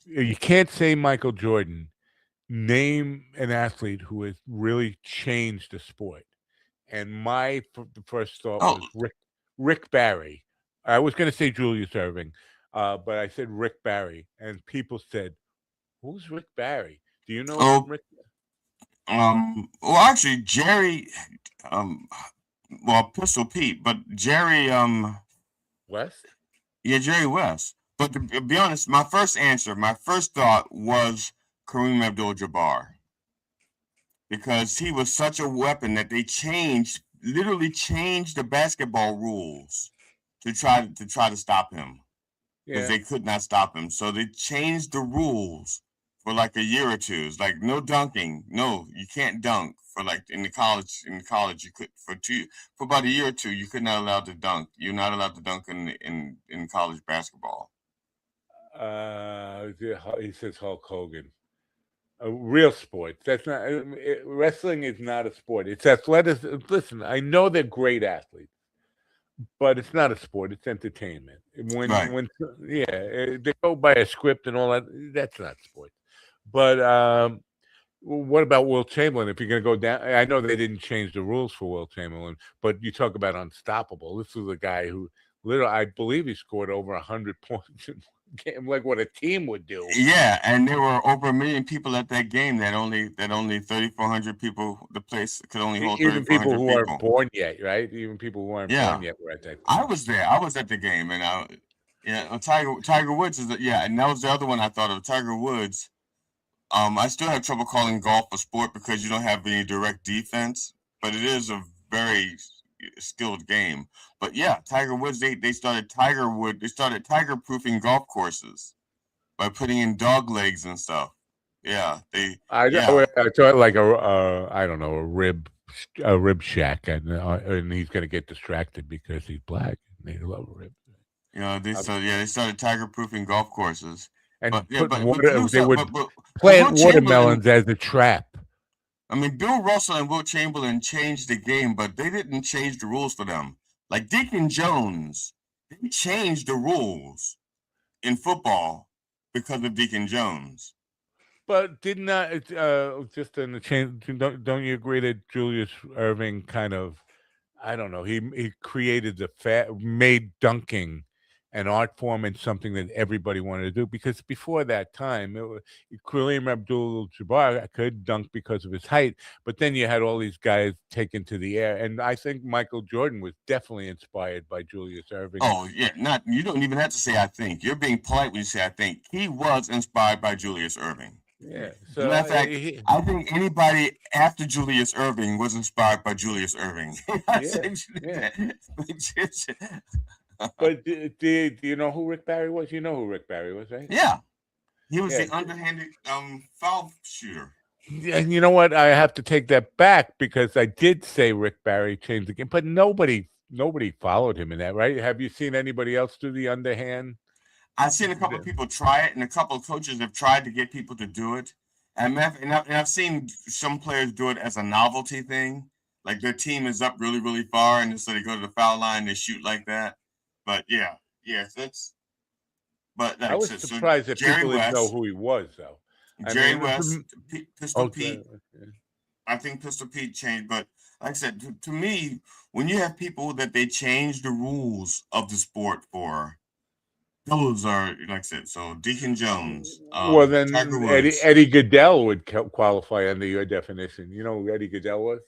you can't say Michael Jordan. Name an athlete who has really changed the sport. And the first thought was Rick Barry. I was going to say Julius Erving, but I said Rick Barry, and people said, "Who's Rick Barry? Do you know Rick?" Well, actually, Jerry, Pistol Pete, but Jerry, West. Yeah, Jerry West. But to be honest, my first thought was Kareem Abdul-Jabbar, because he was such a weapon that they literally changed the basketball rules to try to stop him, because they could not stop him. So they changed the rules for like a year or two. It's like no dunking. No, you can't dunk for like in college you could for about a year or two you could not allowed to dunk. You're not allowed to dunk in college basketball. He says Hulk Hogan. A real sport. That's not wrestling is not a sport. It's athletics. Listen, I know they're great athletes, but it's not a sport. It's entertainment. When they go by a script and all that, that's not sport. But what about Will Chamberlain? If you're going to go down, I know they didn't change the rules for Will Chamberlain, but you talk about unstoppable. This was a guy who literally, I believe he scored over 100 points in one game, like what a team would do. Yeah, and there were over 1 million people at that game. That only 3,400 people. The place could only hold 3,400 even people who aren't born yet, right? Even people who aren't born yet were at that game. I was there. I was at the game, and Tiger Woods is and that was the other one I thought of. Tiger Woods. I still have trouble calling golf a sport because you don't have any direct defense, but it is a very skilled game. But yeah, Tiger Woods, they started tiger-proofing golf courses by putting in dog legs and stuff. Yeah, I thought like I don't know, a rib shack, and he's gonna get distracted because he's black and they love rib. They started tiger-proofing golf courses. And they would plant watermelons as a trap. I mean, Bill Russell and Will Chamberlain changed the game, but they didn't change the rules for them. Like Deacon Jones, they changed the rules in football because of Deacon Jones. But didn't just in the change? Don't you agree that Julius Erving kind of, I don't know, he created made dunking an art form and something that everybody wanted to do, because before that time, Kareem Abdul-Jabbar could dunk because of his height, but then you had all these guys taken to the air, and I think Michael Jordan was definitely inspired by Julius Erving. Oh yeah, you don't even have to say I think. You're being polite when you say I think. He was inspired by Julius Erving. Yeah. So matter of fact, I think anybody after Julius Erving was inspired by Julius Erving. But do you know who Rick Barry was? You know who Rick Barry was, right? Yeah. He was the underhanded foul shooter. And you know what? I have to take that back, because I did say Rick Barry changed the game, but nobody followed him in that, right? Have you seen anybody else do the underhand? I've seen a couple of people try it, and a couple of coaches have tried to get people to do it. And I've seen some players do it as a novelty thing. Like their team is up really, really far, and so they go to the foul line, they shoot like that. But that's. But I was surprised that people didn't know who he was, though. Jerry West, Pistol Pete. I think Pistol Pete changed, but like I said, to me, when you have people that they change the rules of the sport for, those are, like I said, so Deacon Jones. Well, then Eddie Goodell would qualify under your definition. You know who Eddie Goodell was?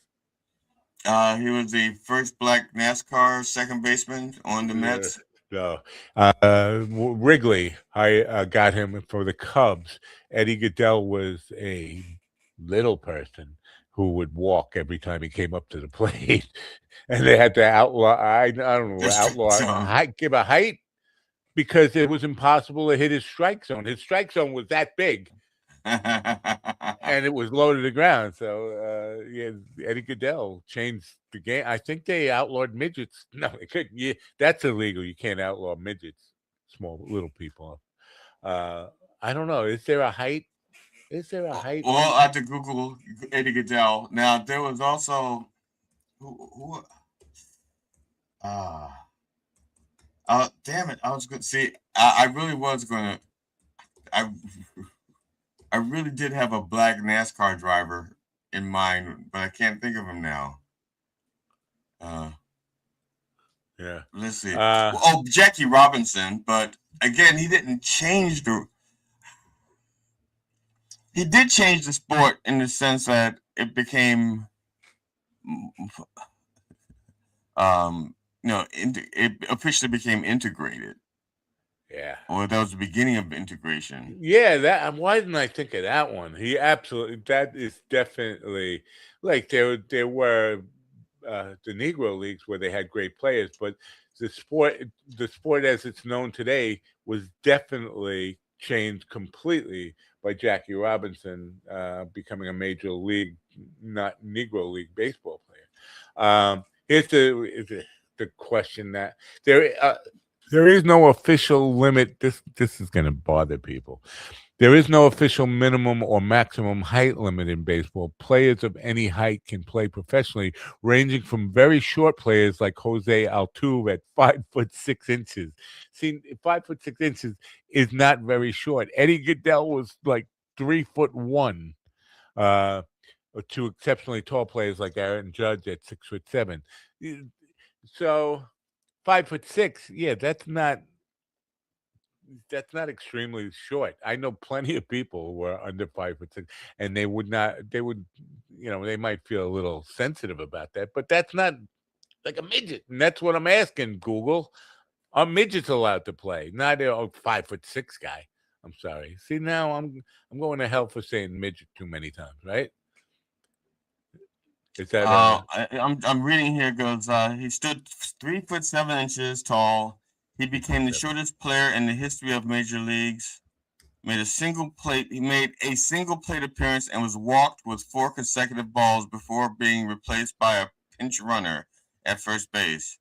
He was the first black NASCAR second baseman on the Mets. No. Wrigley, I got him for the Cubs. Eddie Goodell was a little person who would walk every time he came up to the plate. And they had to outlaw, I don't know, give a height because it was impossible to hit his strike zone. His strike zone was that big. And it was low to the ground. So, Eddie Goodell changed the game. I think they outlawed midgets. No, they couldn't. Yeah, that's illegal. You can't outlaw midgets, small little people. I don't know. Is there a height? Well, I have to Google Eddie Goodell. Now, there was also damn it! I was going to see. I really was going to. I really did have a black NASCAR driver in mind, but I can't think of him now. Yeah. Let's see. Jackie Robinson, but again, he didn't change He did change the sport in the sense that it became, it officially became integrated. Yeah. Or that was the beginning of integration. Yeah, why didn't I think of that one? That is definitely like there were the Negro leagues where they had great players, but the sport as it's known today was definitely changed completely by Jackie Robinson becoming a major league, not Negro League baseball player. Here's the question that there is no official limit. This is going to bother people. There is no official minimum or maximum height limit in baseball. Players of any height can play professionally, ranging from very short players like Jose Altuve at 5'6". See, 5'6" is not very short. Eddie Goodell was like 3'1". To exceptionally tall players like Aaron Judge at 6'7". So 5'6", yeah, that's not extremely short. I know plenty of people who are under 5'6", and they would, they might feel a little sensitive about that, but that's not like a midget. And that's what I'm asking, Google. Are midgets allowed to play? Not a 5'6" guy. I'm sorry. See, now I'm going to hell for saying midget too many times, right? Is that I'm reading here. Goes he stood 3'7" tall. He became the shortest player in the history of major leagues. He made a single plate appearance and was walked with 4 consecutive balls before being replaced by a pinch runner at first base.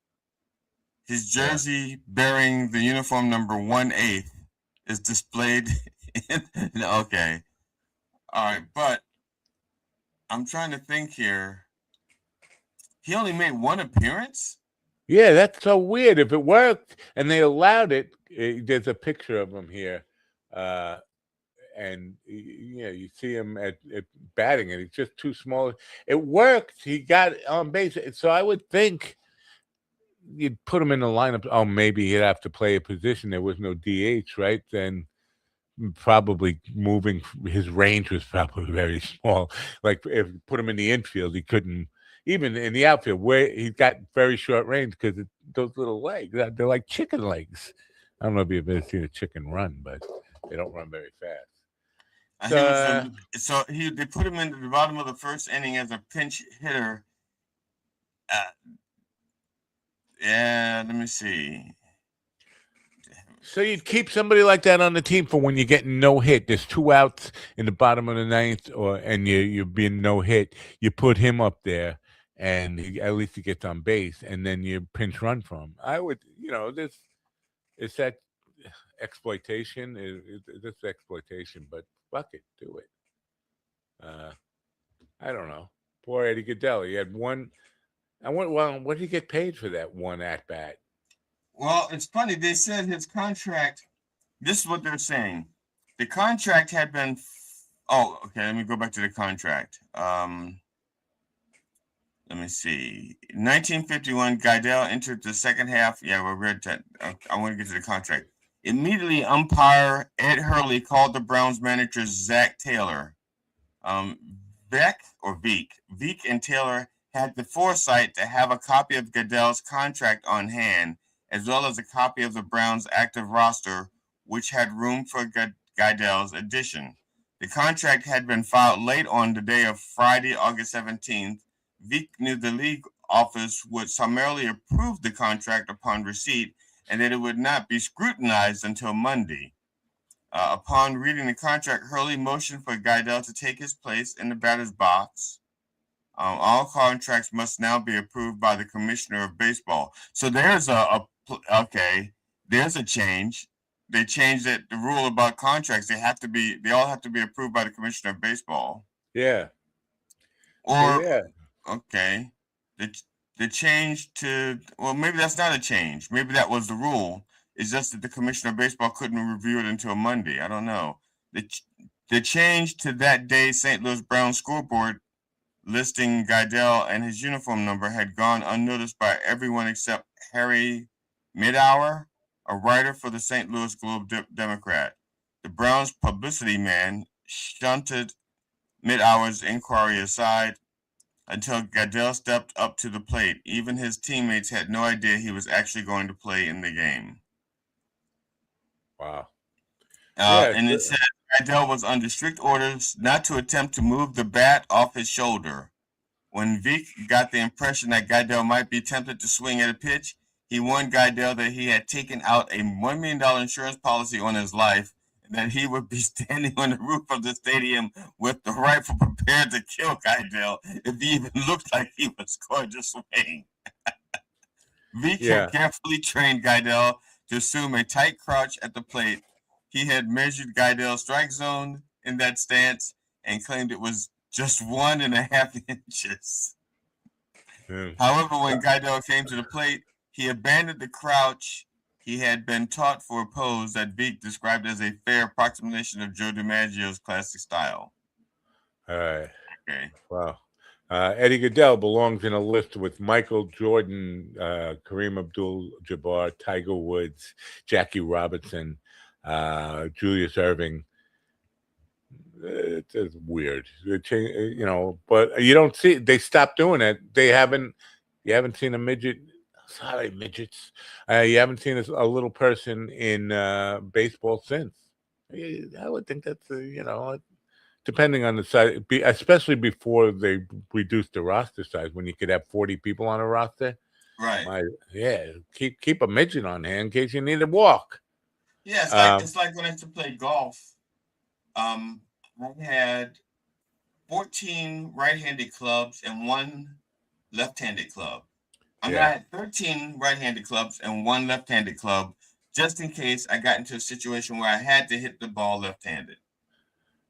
His jersey bearing the uniform number 1/8 is displayed. Okay, all right, but I'm trying to think here. He only made 1 appearance? Yeah, that's so weird. If it worked and they allowed it, there's a picture of him here. And you see him at batting, and he's just too small. It worked. He got on base. So I would think you'd put him in the lineup. Oh, maybe he'd have to play a position. There was no DH, right? Then probably moving, his range was probably very small. Like if you put him in the infield, he couldn't. Even in the outfield, where he's got very short range because those little legs, they're like chicken legs. I don't know if you've ever seen a chicken run, but they don't run very fast. They put him into the bottom of the first inning as a pinch hitter. Let me see. So you'd keep somebody like that on the team for when you're getting no hit. There's 2 outs in the bottom of the 9th, and you're being no hit. You put him up there, and at least he gets on base, and then you pinch run for him. I would, it's that exploitation. It's exploitation, but fuck it, do it. I don't know. Poor Eddie Goodell. He had 1. What did he get paid for that 1 at bat? Well, it's funny. They said his contract. This is what they're saying. The contract had been. Oh, okay. Let me go back to the contract. Let me see. 1951, Goodell entered the second half. Yeah, we read that. I want to get to the contract. Immediately, umpire Ed Hurley called the Browns manager Zach Taylor. Veek and Taylor had the foresight to have a copy of Goodell's contract on hand, as well as a copy of the Browns' active roster, which had room for Goodell's addition. The contract had been filed late on the day of Friday, August 17th. Vick knew the league office would summarily approve the contract upon receipt and that it would not be scrutinized until Monday. Upon reading the contract, Hurley motioned for Goodell to take his place in the batter's box. All contracts must now be approved by the commissioner of baseball. So there's there's a change. They changed the rule about contracts. They all have to be approved by the commissioner of baseball. Yeah. Okay. The change to, well, maybe that's not a change. Maybe that was the rule. It's just that the commissioner of baseball couldn't review it until Monday. I don't know. The change to that day's St. Louis Browns scoreboard listing Goodell and his uniform number had gone unnoticed by everyone except Harry Midhour, a writer for the St. Louis Globe-Democrat. The Browns publicity man shunted Midhour's inquiry aside until Goodell stepped up to the plate. Even his teammates had no idea he was actually going to play in the game. Wow. And it said Goodell was under strict orders not to attempt to move the bat off his shoulder. When Vick got the impression that Goodell might be tempted to swing at a pitch, he warned Goodell that he had taken out a $1 million insurance policy on his life, and that he would be standing on the roof of the stadium with the rifle prepared to kill Goodell if he even looked like he was going to swing. Vick had carefully trained Goodell to assume a tight crouch at the plate. He had measured Goodell's strike zone in that stance and claimed it was just 1.5 inches. However, when Goodell came to the plate, he abandoned the crouch he had been taught for a pose that Vick described as a fair approximation of Joe DiMaggio's classic style. All right. Okay. Wow. Eddie Goodell belongs in a list with Michael Jordan, Kareem Abdul-Jabbar, Tiger Woods, Jackie Robinson, Julius Erving. It's weird, but you don't see. They stopped doing it. You haven't seen a midget. Sorry, midgets. You haven't seen a little person in baseball since. I would think that's depending on the size, especially before they reduced the roster size, when you could have 40 people on a roster. Right. Keep a midget on hand in case you need to walk. Yeah, it's like when I used to play golf. I had 14 right-handed clubs and 1 left-handed club. I had 13 right-handed clubs and 1 left-handed club, just in case I got into a situation where I had to hit the ball left-handed.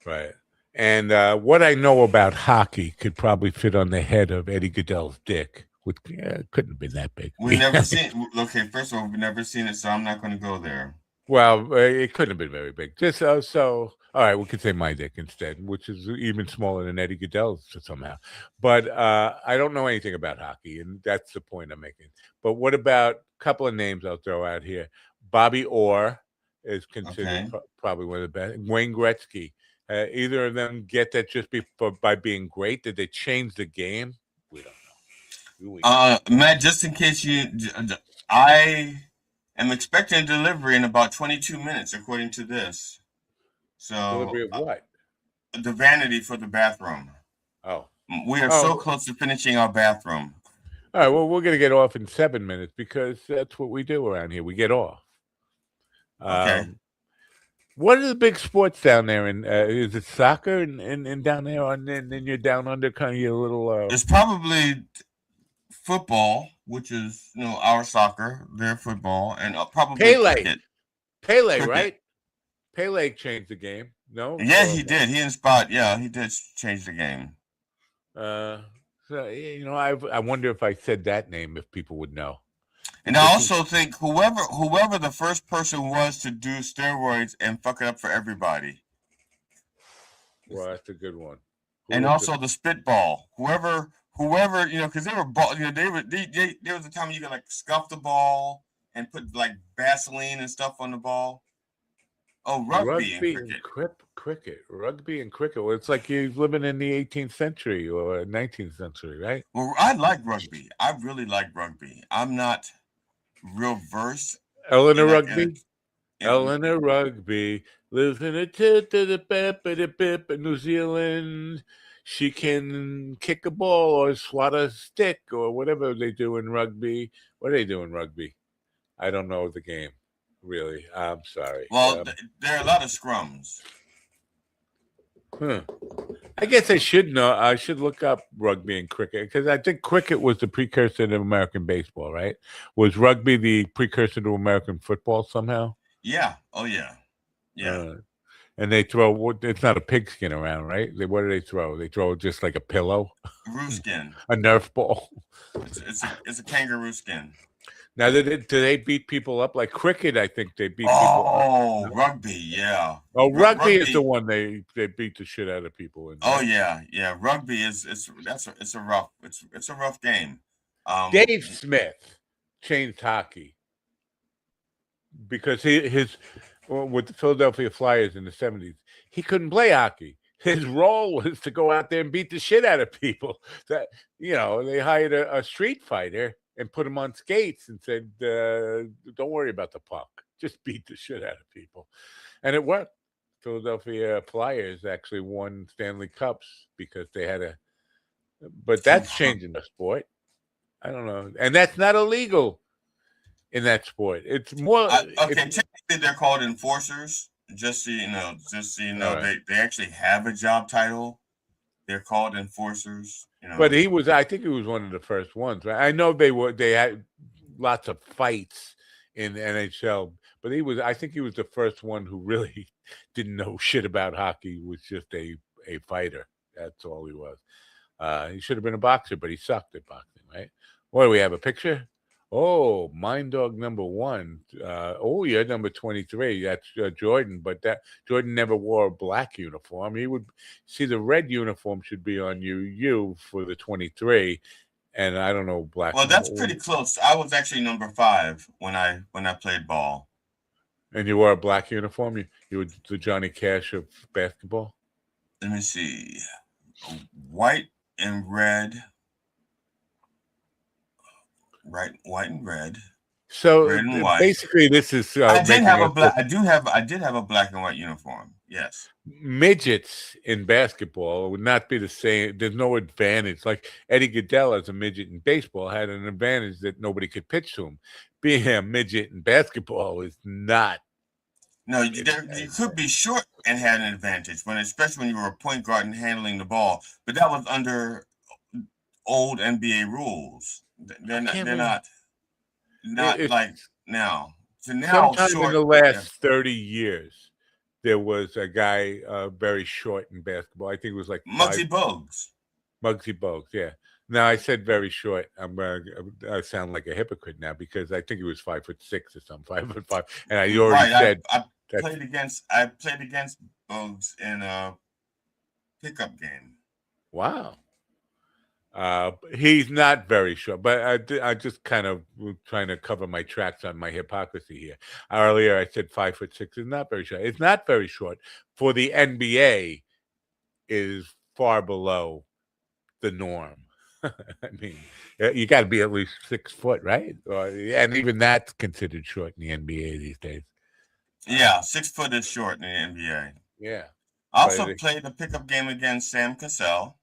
Right. And what I know about hockey could probably fit on the head of Eddie Goodell's dick. Couldn't have been that big. We've never seen. Okay, first of all, we've never seen it, so I'm not going to go there. Well, it couldn't have been very big. Just so. All right, we could say my dick instead, which is even smaller than Eddie Goodell's somehow. But I don't know anything about hockey, and that's the point I'm making. But what about a couple of names I'll throw out here? Bobby Orr is considered probably one of the best. Wayne Gretzky. Either of them get that just by being great? Did they change the game? We don't know. Matt, just in case I am expecting a delivery in about 22 minutes, according to this. So delivery of what? The vanity for the bathroom. Oh. We are so close to finishing our bathroom. All right, well, we're going to get off in 7 minutes because that's what we do around here. We get off. Okay. What are the big sports down there? And is it soccer and down there and you're down under kind of your little? It's probably football, which is our soccer, their football, and probably cricket. Pele, right? Pele changed the game. No. Yeah, he did. He inspired. Yeah, he did change the game. So I wonder if I said that name, if people would know. And I also think whoever the first person was to do steroids and fuck it up for everybody. Well, that's a good one. And also the spitball. Whoever, because they were ball. There was a time you could like scuff the ball and put like Vaseline and stuff on the ball. Oh, rugby and cricket. Rugby and cricket. Well, it's like you're living in the 18th century or 19th century, right? Well, I like rugby. I really like rugby. I'm not real versed Eleanor Rugby. Eleanor Rugby lives in a tip in New Zealand. She can kick a ball or swat a stick or whatever they do in rugby. What do they do in rugby? I don't know the game, really. I'm sorry. Well, there are a lot of scrums. I guess I should know. I should look up rugby and cricket because I think cricket was the precursor to American baseball, right? Was rugby the precursor to American football somehow? Yeah. Oh, yeah. Yeah. And they throw, it's not a pigskin around, right? What do they throw? They throw just like a pillow? Roo skin. A Nerf ball. It's a kangaroo skin. Now, do they beat people up? Like cricket, I think they beat people up. Oh, rugby, yeah. Oh, rugby is the one they beat the shit out of people in. Oh, yeah. Yeah. Rugby it's a rough game. Dave Smith changed hockey because with the Philadelphia Flyers in the 70s, he couldn't play hockey. His role was to go out there and beat the shit out of people. That they hired a street fighter and put him on skates and said, "Don't worry about the puck, just beat the shit out of people," and it worked. Philadelphia Flyers actually won Stanley Cups because they had but that's changing the sport. I don't know, and that's not illegal in that sport. It's more technically they're called enforcers. Just so you know, right. they actually have a job title. They're called enforcers. But I think he was one of the first ones. Right? I know they had lots of fights in the NHL, but I think he was the first one who really didn't know shit about hockey. He was just a fighter. That's all he was. He should have been a boxer, but he sucked at boxing, right? What do we have, a picture? Oh, Mind Dog number 1. You're number 23. That's Jordan, but Jordan never wore a black uniform. He would see the red uniform should be on you for the 23, and I don't know black. Well, that's pretty close. I was actually number 5 when I played ball. And you wore a black uniform. You were the Johnny Cash of basketball. Let me see, white and red. Right, white and red. So red and white. Basically, this is. I did have a black and white uniform. Yes. Midgets in basketball would not be the same. There's no advantage. Like Eddie Goodell as a midget in baseball had an advantage that nobody could pitch to him. Being a midget in basketball is not. No, you could be short and had an advantage especially when you were a point guard and handling the ball. But that was under old NBA rules. They're not like now. So now, sometime in the last 30 years, there was a guy very short in basketball. I think it was like Muggsy Bogues. Muggsy Bogues, yeah. Now I said very short. I sound like a hypocrite now because I think he was 5'6" or something, 5'5", and I already said I played against Bogues in a pickup game. Wow. He's not very short, but I just kind of trying to cover my tracks on my hypocrisy here. Earlier, I said 5'6" is not very short. It's not very short for the NBA. Is far below the norm. I mean, you got to be at least 6 foot, right? And even that's considered short in the NBA these days. Yeah, 6 foot is short in the NBA. Yeah. I also played a pickup game against Sam Cassell.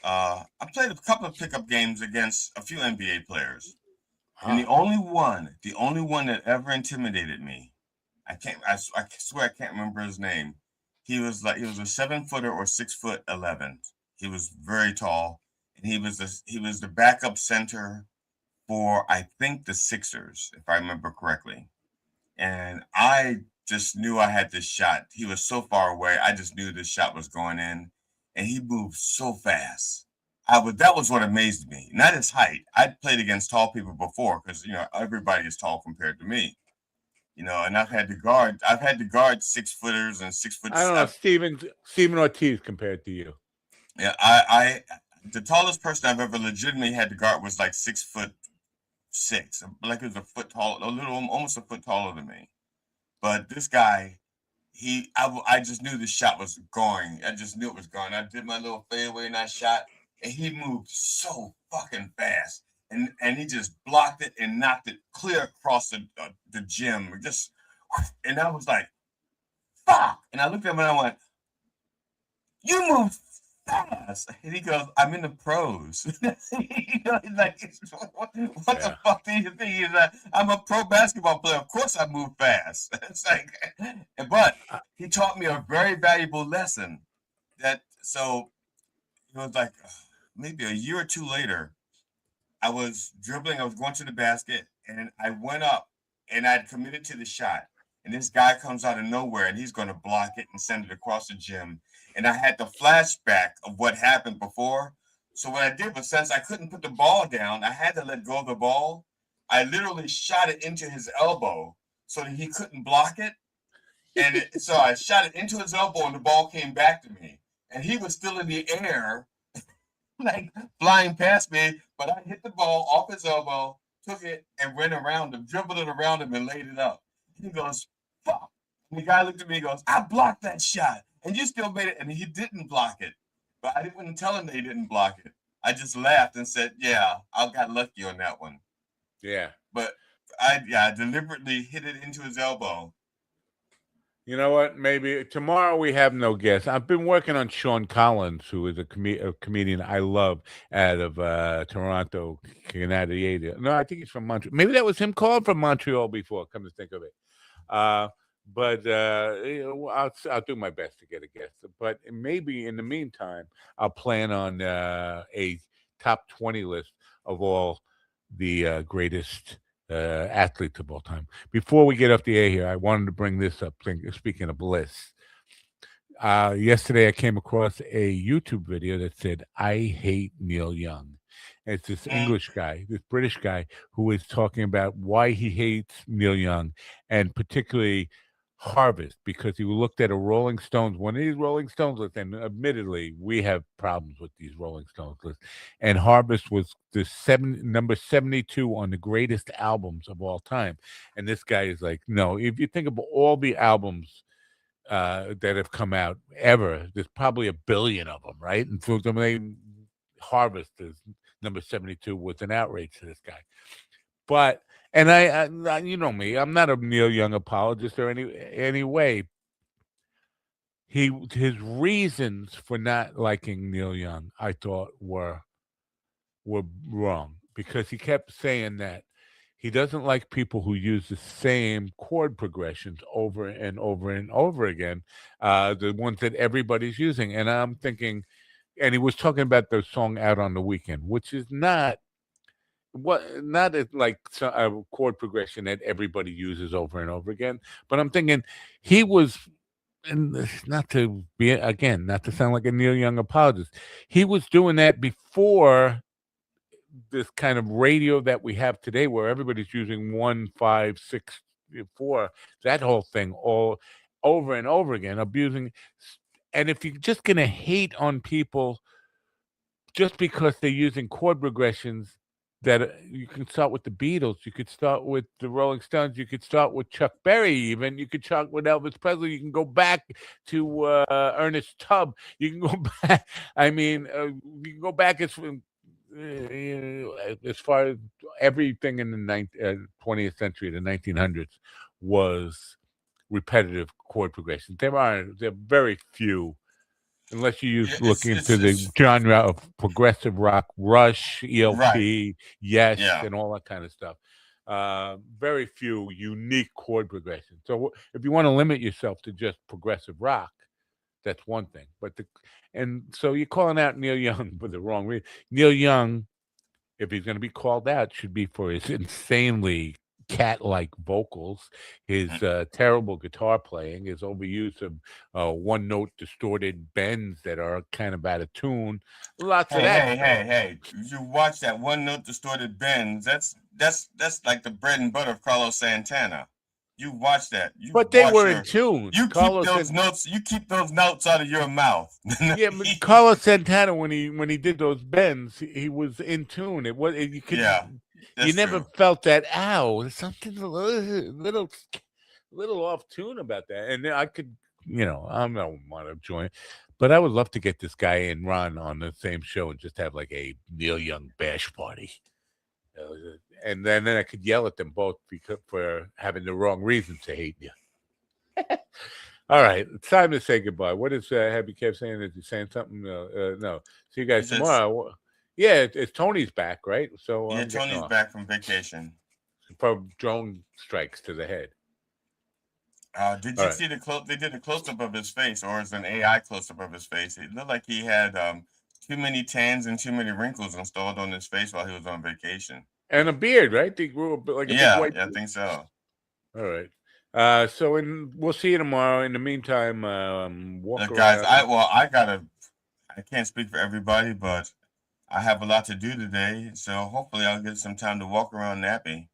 I played a couple of pickup games against a few NBA players, and the only one that ever intimidated me, I swear I can't remember his name. He was a 7-footer or 6'11". He was very tall, and he was the backup center for, I think, the Sixers, if I remember correctly. And I just knew I had this shot. He was so far away. I just knew this shot was going in. And he moved so fast. That was what amazed me. Not his height. I'd played against tall people before because everybody is tall compared to me. And I've had to guard 6-footers and 6 foot. I don't know, Stephen Ortiz compared to you. Yeah, I the tallest person I've ever legitimately had to guard was like 6'6". Like it was a foot tall, almost a foot taller than me. But this guy, I just knew the shot was going. I just knew it was going. I did my little fadeaway and I shot, and he moved so fucking fast, and he just blocked it and knocked it clear across the gym. Just, and I was like, fuck. And I looked at him and I went, you move fast. And he goes, I'm in the pros. He's like, what the fuck do you think? He's like, I'm a pro basketball player. Of course I move fast. It's like, but he taught me a very valuable lesson. So it was like maybe a year or two later, I was dribbling, I was going to the basket, and I went up and I'd committed to the shot. And this guy comes out of nowhere and he's going to block it and send it across the gym. And I had the flashback of what happened before. So what I did was, since I couldn't put the ball down, I had to let go of the ball. I literally shot it into his elbow so that he couldn't block it. And so I shot it into his elbow and the ball came back to me. And he was still in the air, like flying past me, but I hit the ball off his elbow, took it and went around him, dribbled it around him and laid it up. He goes, fuck. And the guy looked at me and goes, I blocked that shot. And you still made it. And he didn't block it. But I didn't tell him that he didn't block it. I just laughed and said, yeah, I got lucky on that one. Yeah. But I deliberately hit it into his elbow. You know what? Maybe tomorrow we have no guest. I've been working on Sean Collins, who is a comedian I love out of Toronto, Canada. No, I think he's from Montreal. Maybe that was him calling from Montreal before, come to think of it. But I'll do my best to get a guest. But maybe in the meantime, I'll plan on a top 20 list of all the greatest athletes of all time. Before we get off the air here, I wanted to bring this up. Speaking of bliss, yesterday I came across a YouTube video that said, I hate Neil Young. And it's this English guy, this British guy, who is talking about why he hates Neil Young, and particularly Harvest, because he looked at a Rolling Stones, one of these Rolling Stones lists, and admittedly, we have problems with these Rolling Stones lists, and Harvest was the number 72 on the greatest albums of all time. And this guy is like, no, if you think of all the albums that have come out ever, there's probably a billion of them, right? And so Harvest is number 72 was an outrage to this guy. But and I, you know me, I'm not a Neil Young apologist or any way. His reasons for not liking Neil Young, I thought, were wrong, because he kept saying that he doesn't like people who use the same chord progressions over and over and over again, the ones that everybody's using. And I'm thinking, and he was talking about the song Out on the Weekend, which is not like a chord progression that everybody uses over and over again. But I'm thinking he was, and not to sound like a Neil Young apologist, he was doing that before this kind of radio that we have today, where everybody's using 1, 5, 6, 4, that whole thing all over and over again, abusing. And if you're just going to hate on people just because they're using chord progressions, that you can start with the Beatles, you could start with the Rolling Stones, you could start with Chuck Berry, even you could start with Elvis Presley, you can go back to Ernest Tubb, you can go back. I mean, you can go back as far as everything in the 20th century, the 1900s, was repetitive chord progressions. There are very few. Unless you look into the genre of progressive rock, Rush, ELP, right. Yes, yeah. And all that kind of stuff. Very few unique chord progressions. So if you want to limit yourself to just progressive rock, that's one thing. And so you're calling out Neil Young for the wrong reason. Neil Young, if he's going to be called out, should be for his insanely cat-like vocals, his terrible guitar playing, his overuse of one-note distorted bends that are kind of out of tune. Lots of that. Hey! You watch that one-note distorted bends? That's like the bread and butter of Carlos Santana. You watch that. But they were in tune. You keep those notes. You keep those notes out of your mouth. Yeah, but Carlos Santana, when he did those bends, he was in tune. It was you never felt that. Ow, something a little little off tune about that. And I could, I don't want to join, but I would love to get this guy and Ron on the same show and just have like a Neil Young bash party. And then I could yell at them both for having the wrong reason to hate you. All right, it's time to say goodbye. What is Happy Kev saying? Is he saying something? No. See you guys tomorrow. Yeah, it's Tony's back, right? So yeah, Tony's back from vacation. From drone strikes to the head. Did you see the close? They did a close up of his face, or is an AI close up of his face? It looked like he had too many tans and too many wrinkles installed on his face while he was on vacation. And a beard, right? They grew like a big white beard. I think so. All right. We'll see you tomorrow. In the meantime, walk guys, around. I can't speak for everybody, but I have a lot to do today, so hopefully I'll get some time to walk around nappy.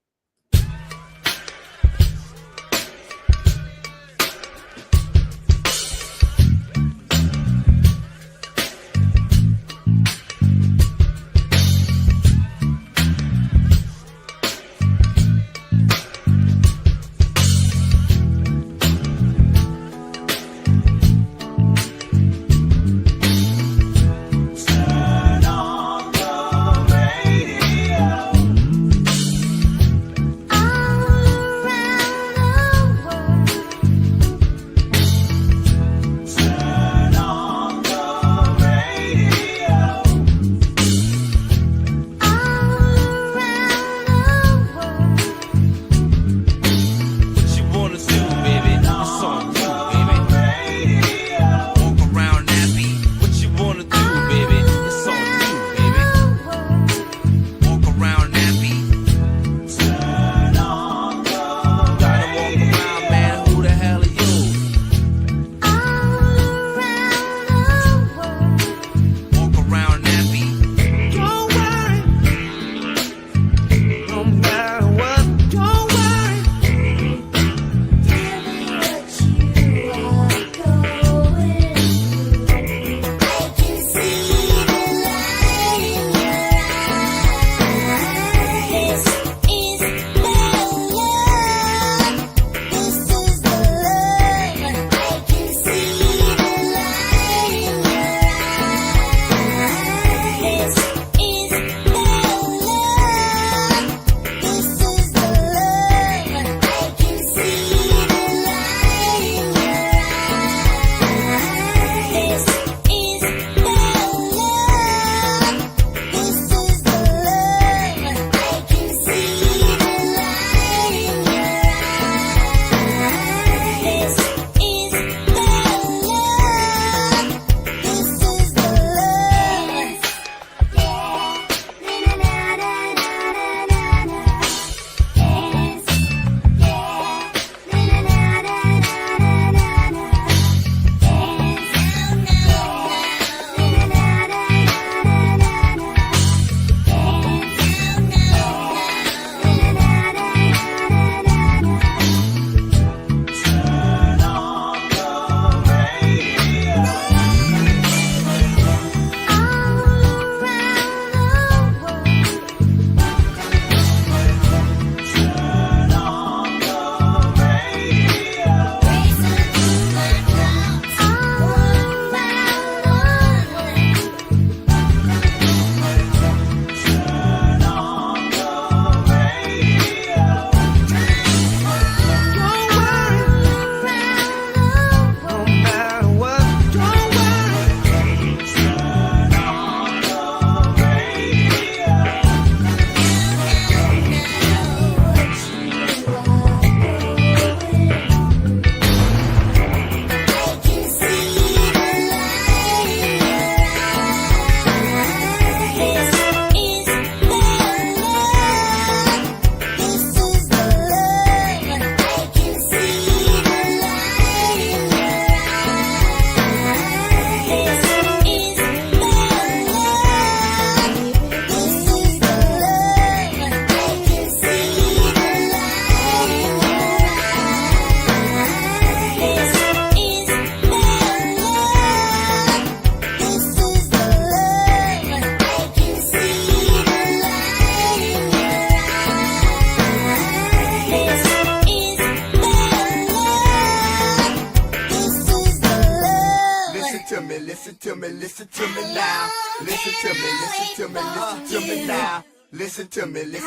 to me, listen to me, listen to me now. Listen to me, listen to me, listen to me now. Listen to me, listen.